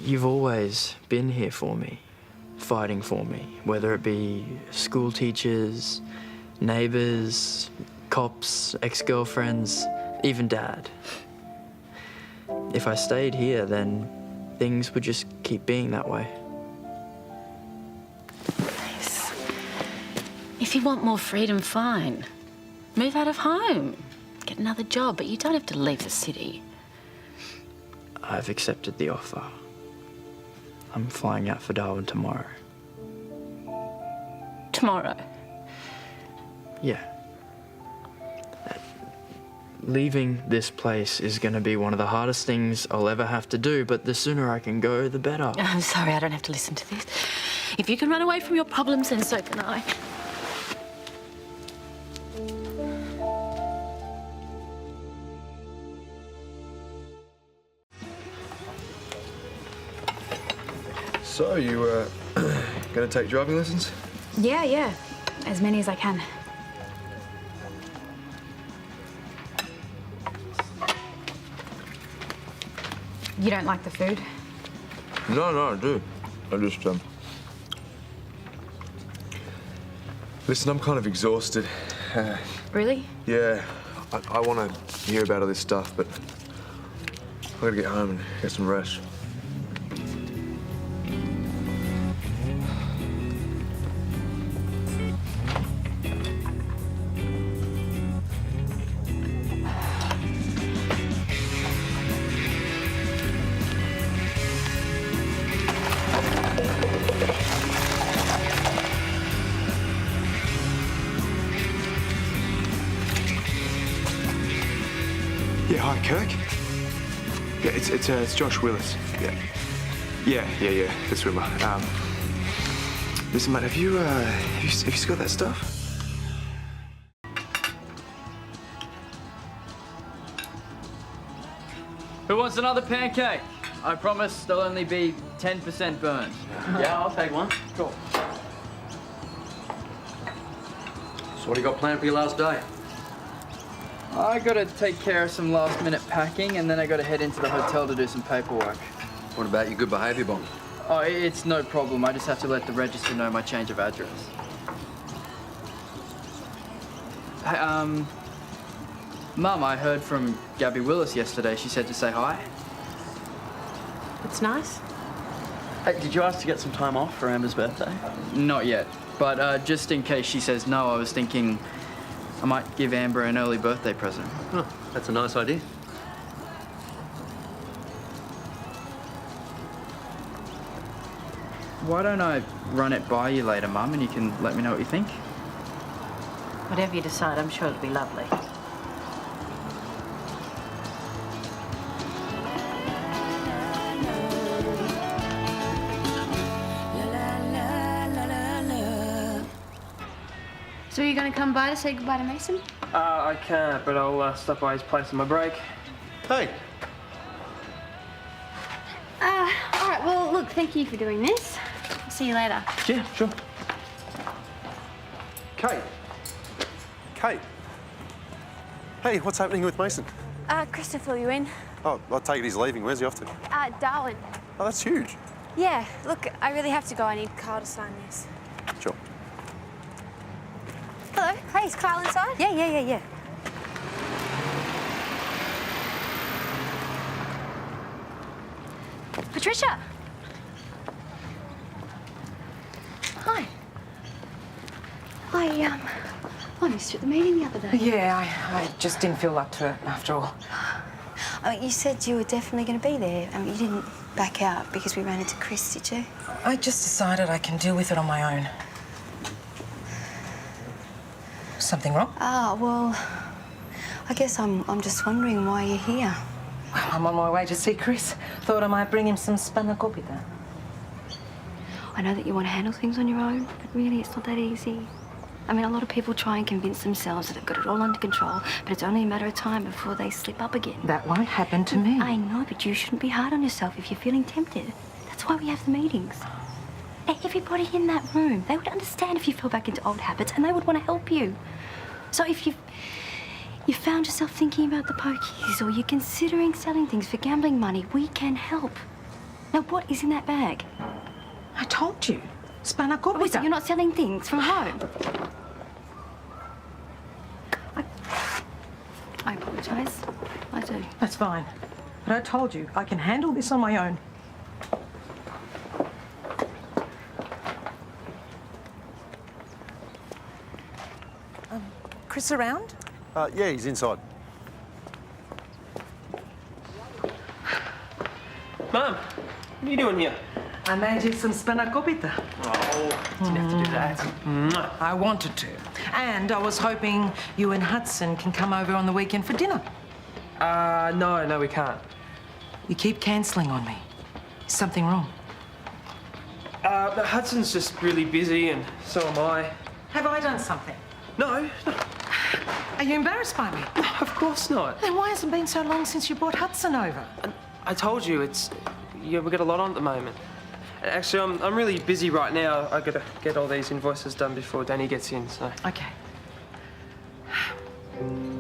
You've always been here for me, fighting for me, whether it be school teachers, neighbours, cops, ex-girlfriends, even Dad. If I stayed here, then things would just keep being that way. Yes. If you want more freedom, fine. Move out of home. Get another job, but you don't have to leave the city. I've accepted the offer. I'm flying out for Darwin tomorrow. Tomorrow? Yeah. Leaving this place is going to be one of the hardest things I'll ever have to do, but the sooner I can go, the better. I'm sorry, I don't have to listen to this. If you can run away from your problems, then so can I. So, you, gonna take driving lessons? Yeah. As many as I can. You don't like the food? No, I do. I just, Listen, I'm kind of exhausted. Really? Yeah, I want to hear about all this stuff, but I gotta get home and get some rest. Yeah, hi, Kirk. Yeah, it's Josh Willis. Yeah, the swimmer. Listen, mate, have you still got that stuff? Who wants another pancake? I promise there'll only be 10% burned. Yeah, I'll take one. Cool. So what do you got planned for your last day? I gotta take care of some last-minute packing, and then I gotta head into the hotel to do some paperwork. What about your good behaviour bond? Oh, it's no problem. I just have to let the register know my change of address. Hey, Mum, I heard from Gabby Willis yesterday. She said to say hi. It's nice. Hey, did you ask to get some time off for Amber's birthday? Not yet, but just in case she says no, I was thinking I might give Amber an early birthday present. Oh, that's a nice idea. Why don't I run it by you later, Mum, and you can let me know what you think? Whatever you decide, I'm sure it'll be lovely. So are you going to come by to say goodbye to Mason? I can't, but I'll stop by his place on my break. Hey. All right, well, look, thank you for doing this. I'll see you later. Yeah, sure. Kate. Kate. Hey, what's happening with Mason? Chris to fill you in. Oh, I take it he's leaving. Where's he off to? Darwin. Oh, that's huge. Yeah, look, I really have to go. I need Karl to sign this. Sure. Hello. Hey, is Karl inside? Yeah. Patricia! Hi. I missed you at the meeting the other day. Yeah, I just didn't feel up to it after all. You said you were definitely going to be there. You didn't back out because we ran into Chris, did you? I just decided I can deal with it on my own. Something wrong? Well, I guess I'm just wondering why you're here. Well, I'm on my way to see Chris. Thought I might bring him some spanakopita. I know that you want to handle things on your own, but really it's not that easy. A lot of people try and convince themselves that they've got it all under control, but it's only a matter of time before they slip up again. That won't happen to me. I know, but you shouldn't be hard on yourself if you're feeling tempted. That's why we have the meetings. Everybody in that room, they would understand if you fell back into old habits, and they would want to help you. So if you found yourself thinking about the pokies, or you're considering selling things for gambling money, we can help. Now, what is in that bag? I told you. Spanakopita. Oh, so you're not selling things from home? I apologise. I do. That's fine. But I told you, I can handle this on my own. Chris around? Yeah, he's inside. Mum, what are you doing here? I made you some spanakopita. Oh, didn't have to do that. I wanted to. And I was hoping you and Hudson can come over on the weekend for dinner. No, we can't. You keep cancelling on me. Is something wrong? Hudson's just really busy, and so am I. Have I done something? No. Are you embarrassed by me? No, of course not. Then why has it been so long since you brought Hudson over? I told you, we've got a lot on at the moment. Actually, I'm really busy right now. I gotta get all these invoices done before Danny gets in, so. Okay.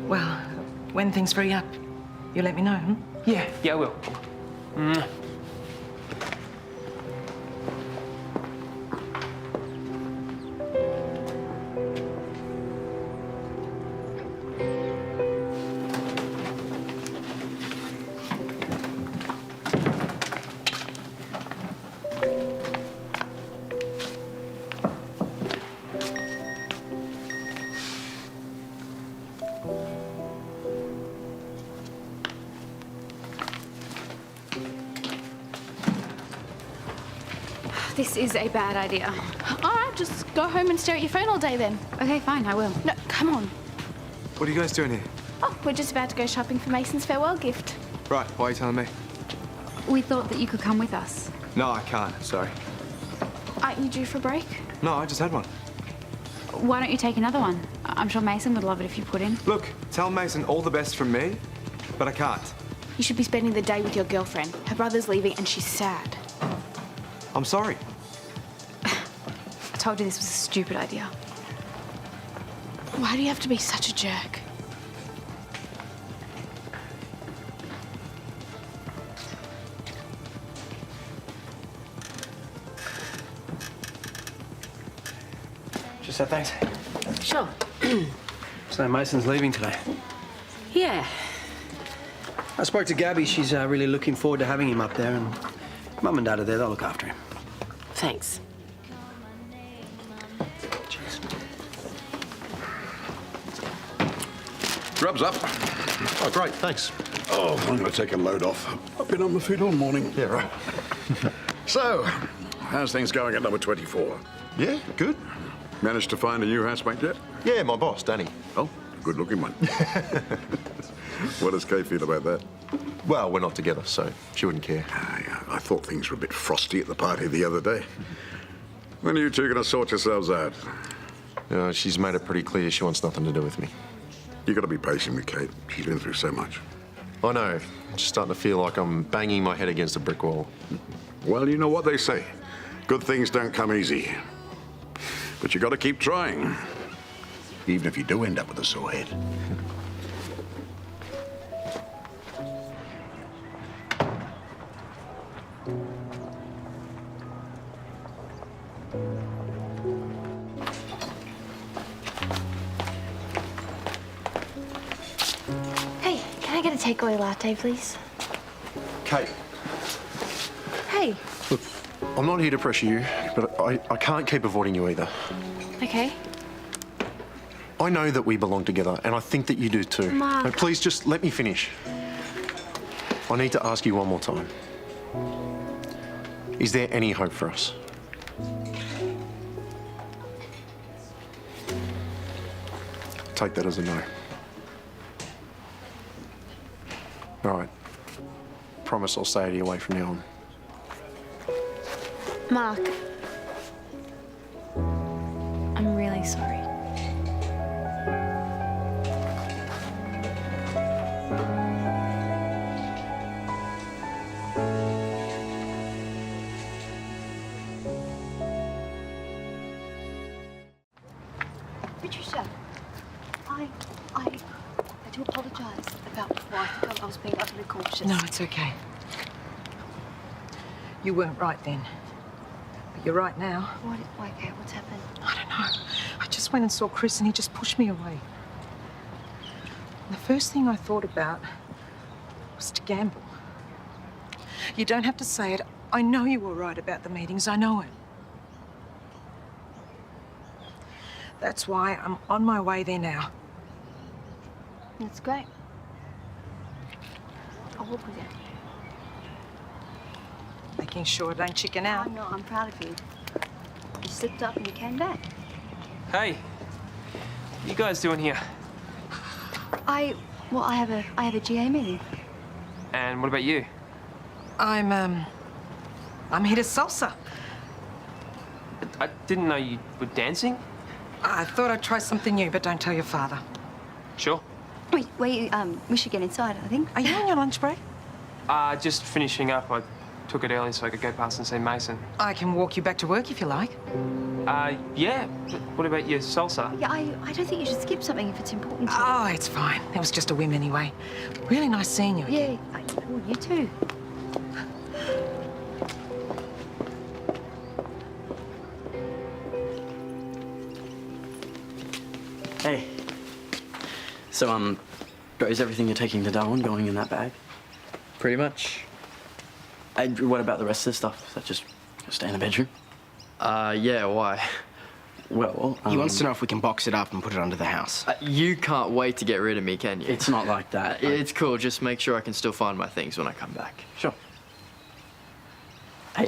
Well, when things free up, you let me know, hmm? Yeah, I will. This is a bad idea. All right, just go home and stare at your phone all day then. Okay, fine, I will. No, come on. What are you guys doing here? Oh, we're just about to go shopping for Mason's farewell gift. Right, why are you telling me? We thought that you could come with us. No, I can't, sorry. Aren't you due for a break? No, I just had one. Why don't you take another one? I'm sure Mason would love it if you put in. Look, tell Mason all the best from me, but I can't. You should be spending the day with your girlfriend. Her brother's leaving and she's sad. I'm sorry. I told you this was a stupid idea. Why do you have to be such a jerk? Just say thanks. Sure. So Mason's leaving today. Yeah. I spoke to Gabby. She's really looking forward to having him up there, and Mum and Dad are there. They'll look after him. Thanks. Grub's up. Oh, great, thanks. Oh, I'm going to take a load off. I've been on my feet all morning. Yeah, right. So, how's things going at number 24? Yeah, good. Managed to find a new housemate yet? Yeah, my boss, Danny. Oh, good-looking one. What does Kay feel about that? Well, we're not together, so she wouldn't care. I thought things were a bit frosty at the party the other day. When are you two going to sort yourselves out? She's made it pretty clear she wants nothing to do with me. You got to be patient with Kate. She's been through so much. I know. I'm just starting to feel like I'm banging my head against a brick wall. Well, you know what they say. Good things don't come easy. But you got to keep trying. Even if you do end up with a sore head. Hey, can I get a takeaway latte, please? Kate, Hey. look, I'm not here to pressure you, but I can't keep avoiding you either. Okay. I know that we belong together, and I think that you do too. Mark. No, please just let me finish. I need to ask you one more time. Is there any hope for us? Take that as a no. All right. Promise I'll stay out of your way from now on. Mark. I'm really sorry. Patricia, I do apologise about before. I think I was being utterly cautious. No, it's okay. You weren't right then. But you're right now. Okay, what's happened? I don't know. I just went and saw Chris and he just pushed me away. And the first thing I thought about was to gamble. You don't have to say it. I know you were right about the meetings. I know it. That's why I'm on my way there now. That's great. I'll walk with you. Making sure I don't chicken out. No, I'm proud of you. You slipped up and you came back. Hey, what you guys doing here? I have a GA meeting. And what about you? I'm here to salsa. I didn't know you were dancing. I thought I'd try something new, but don't tell your father. Sure. Wait, we should get inside, I think. Are you on your lunch break? Just finishing up. I took it early so I could go past and see Mason. I can walk you back to work if you like. Yeah. But what about your salsa? Yeah, I don't think you should skip something if it's important to you. Oh, it's fine. It was just a whim anyway. Really nice seeing you again. Yeah, you too. Hey. So, is everything you're taking to Darwin going in that bag? Pretty much. And what about the rest of the stuff? Is that just stay in the bedroom? Yeah, why? Well, he wants to know if we can box it up and put it under the house. You can't wait to get rid of me, can you? It's not like that. It's cool. Just make sure I can still find my things when I come back. Sure. Hey,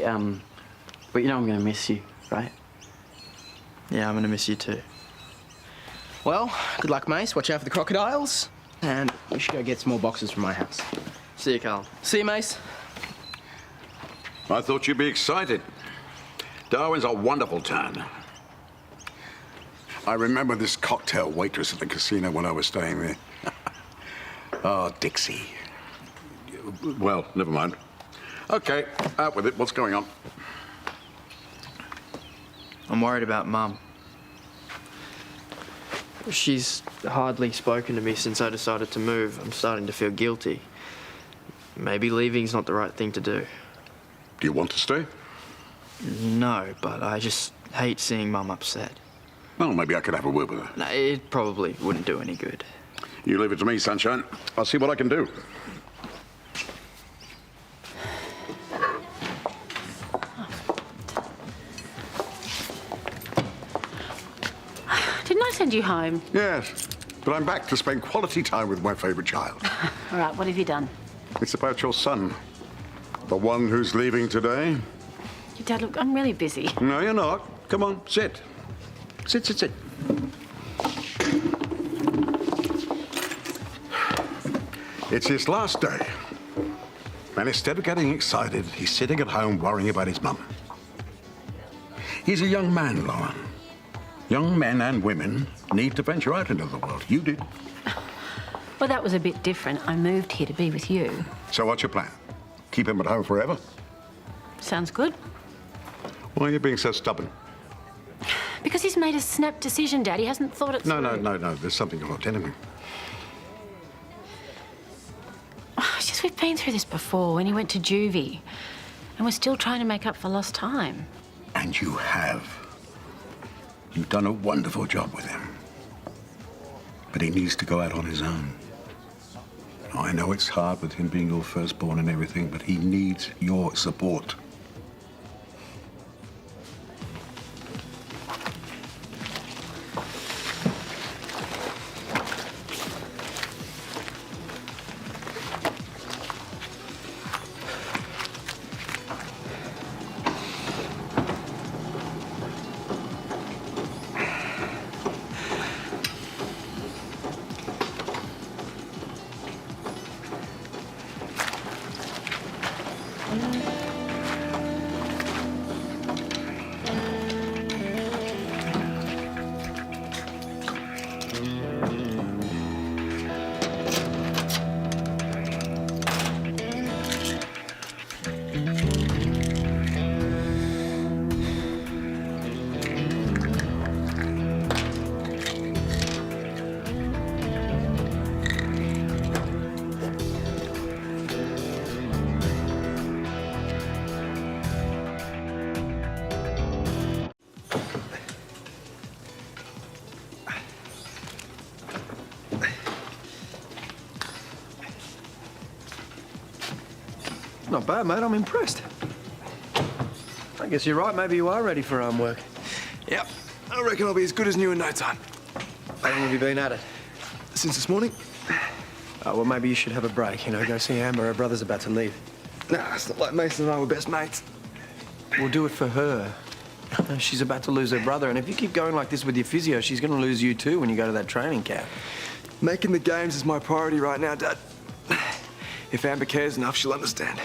but you know I'm gonna miss you, right? Yeah, I'm gonna miss you too. Well, good luck, Mace. Watch out for the crocodiles. And we should go get some more boxes from my house. See you, Carl. See you, Mace. I thought you'd be excited. Darwin's a wonderful town. I remember this cocktail waitress at the casino when I was staying there. Oh, Dixie. Well, never mind. Okay, out with it. What's going on? I'm worried about Mum. She's hardly spoken to me since I decided to move. I'm starting to feel guilty. Maybe leaving's not the right thing to do. Do you want to stay? No, but I just hate seeing Mum upset. Well, maybe I could have a word with her. No, it probably wouldn't do any good. You leave it to me, Sunshine. I'll see what I can do. Didn't I send you home? Yes, but I'm back to spend quality time with my favourite child. All right, what have you done? It's about your son. The one who's leaving today. Dad, look, I'm really busy. No, you're not. Come on, sit. Sit. It's his last day. And instead of getting excited, he's sitting at home worrying about his mum. He's a young man, Lauren. Young men and women need to venture out into the world. You did. Well, that was a bit different. I moved here to be with you. So what's your plan? Keep him at home forever? Sounds good. Why are you being so stubborn? Because he's made a snap decision, Dad. He hasn't thought it through. No. There's something you're not telling me. It's just we've been through this before when he went to juvie. And we're still trying to make up for lost time. And you have. You've done a wonderful job with him. But he needs to go out on his own. I know it's hard with him being your firstborn and everything, but he needs your support. Not bad, mate. I'm impressed. I guess you're right. Maybe you are ready for work. Yep. I reckon I'll be as good as new in no time. How long have you been at it? Since this morning. Oh, well, maybe you should have a break, you know, go see Amber. Her brother's about to leave. Nah, it's not like Mason and I were best mates. We'll do it for her. She's about to lose her brother, and if you keep going like this with your physio, she's going to lose you too when you go to that training camp. Making the games is my priority right now, Dad. If Amber cares enough, she'll understand.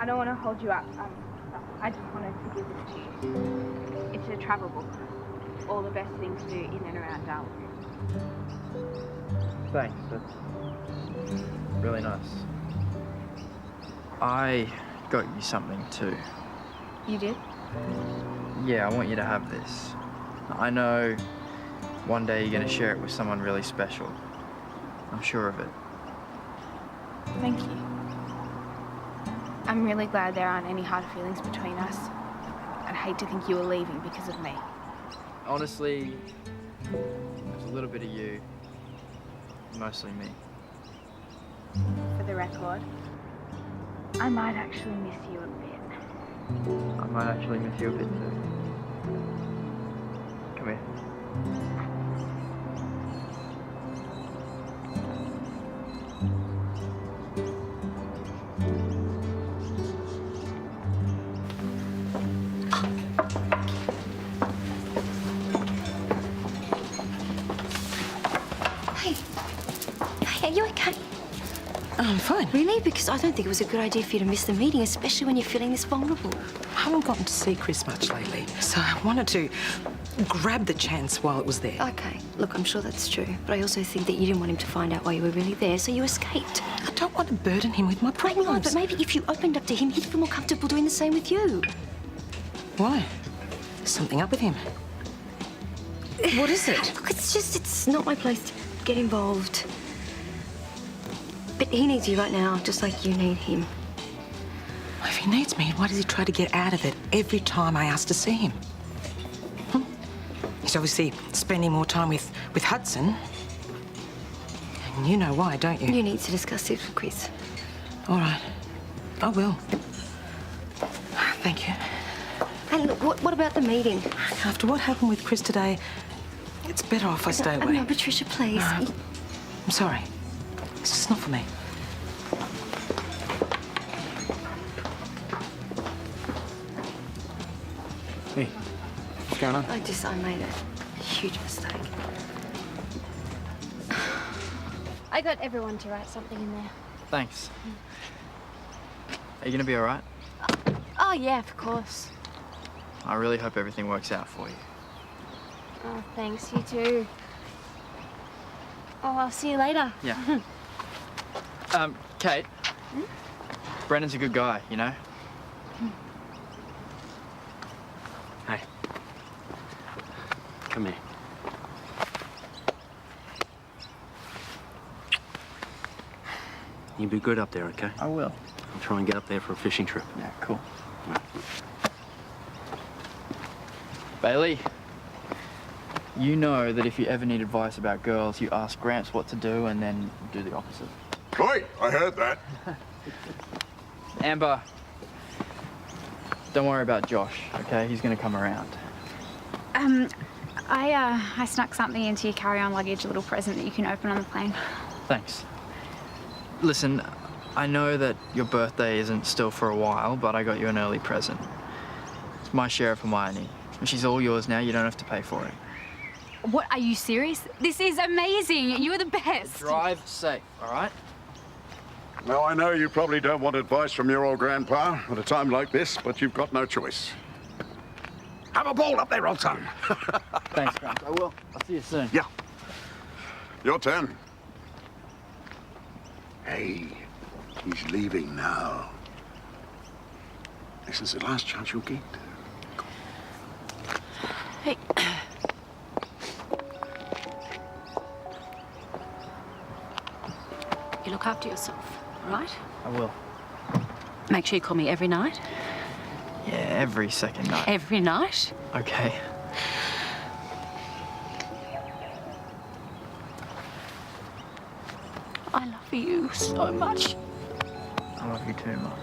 I don't want to hold you up. I just wanted to give this to you. It's a travel book. All the best things to do in and around Darwin. Thanks, that's really nice. I got you something too. You did? Yeah, I want you to have this. I know one day you're going to share it with someone really special. I'm sure of it. Thank you. I'm really glad there aren't any hard feelings between us. I'd hate to think you were leaving because of me. Honestly, there's a little bit of you, mostly me. For the record, I might actually miss you a bit. I might actually miss you a bit too. Come here. Are you okay? I'm fine. Really? Because I don't think it was a good idea for you to miss the meeting, especially when you're feeling this vulnerable. I haven't gotten to see Chris much lately, so I wanted to grabbed the chance while it was there. Okay, look, I'm sure that's true, but I also think that you didn't want him to find out why you were really there, so you escaped. I don't want to burden him with my problems. I know, but maybe if you opened up to him, he'd feel more comfortable doing the same with you. Why? There's something up with him. What is it? Look, it's not my place to get involved. But he needs you right now, just like you need him. If he needs me, why does he try to get out of it every time I ask to see him? He's obviously spending more time with Hudson. And you know why, don't you? You need to discuss this with Chris. All right. I will. Thank you. And look, what about the meeting? After what happened with Chris today, it's better off I stay away. No, Patricia, please. No. I'm sorry. It's just not for me. Hey, what's going on? I made a huge mistake. I got everyone to write something in there. Thanks. Are you gonna be all right? Oh, yeah, of course. I really hope everything works out for you. Oh, thanks. You too. Oh, I'll see you later. Yeah. Kate. Brennan's a good guy, you know? Hey. Come here. You be good up there, okay? I will. I'll try and get up there for a fishing trip. Yeah, cool. Bailey, you know that if you ever need advice about girls, you ask Gramps what to do and then do the opposite. Oi, I heard that. Amber, don't worry about Josh, okay? He's gonna come around. I snuck something into your carry-on luggage, a little present that you can open on the plane. Thanks. Listen, I know that your birthday isn't still for a while, but I got you an early present. It's my share of Hermione. She's all yours now, you don't have to pay for it. What, are you serious? This is amazing. You are the best. Drive safe, all right? Now, I know you probably don't want advice from your old grandpa at a time like this, but you've got no choice. Have a ball up there, old son. Thanks, Gramps. I will. I'll see you soon. Yeah. Your turn. Hey, he's leaving now. This is the last chance you'll get. Hey. You look after yourself, all right? I will. Make sure you call me every night. Yeah, every second night. Every night? Okay. I love you so much. I love you too, Mum.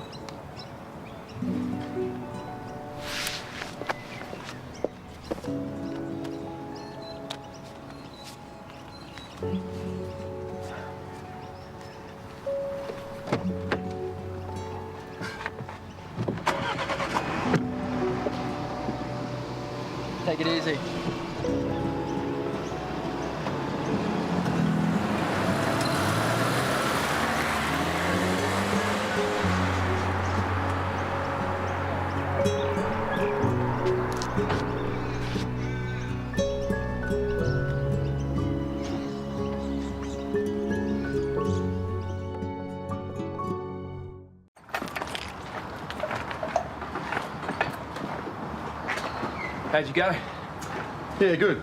Take it easy. How'd you go? Yeah, good.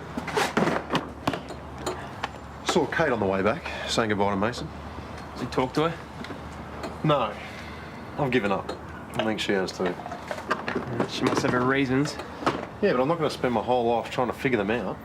Saw Kate on the way back, saying goodbye to Mason. Did you talk to her? No. I've given up. I think she has too. She must have her reasons. Yeah, but I'm not going to spend my whole life trying to figure them out.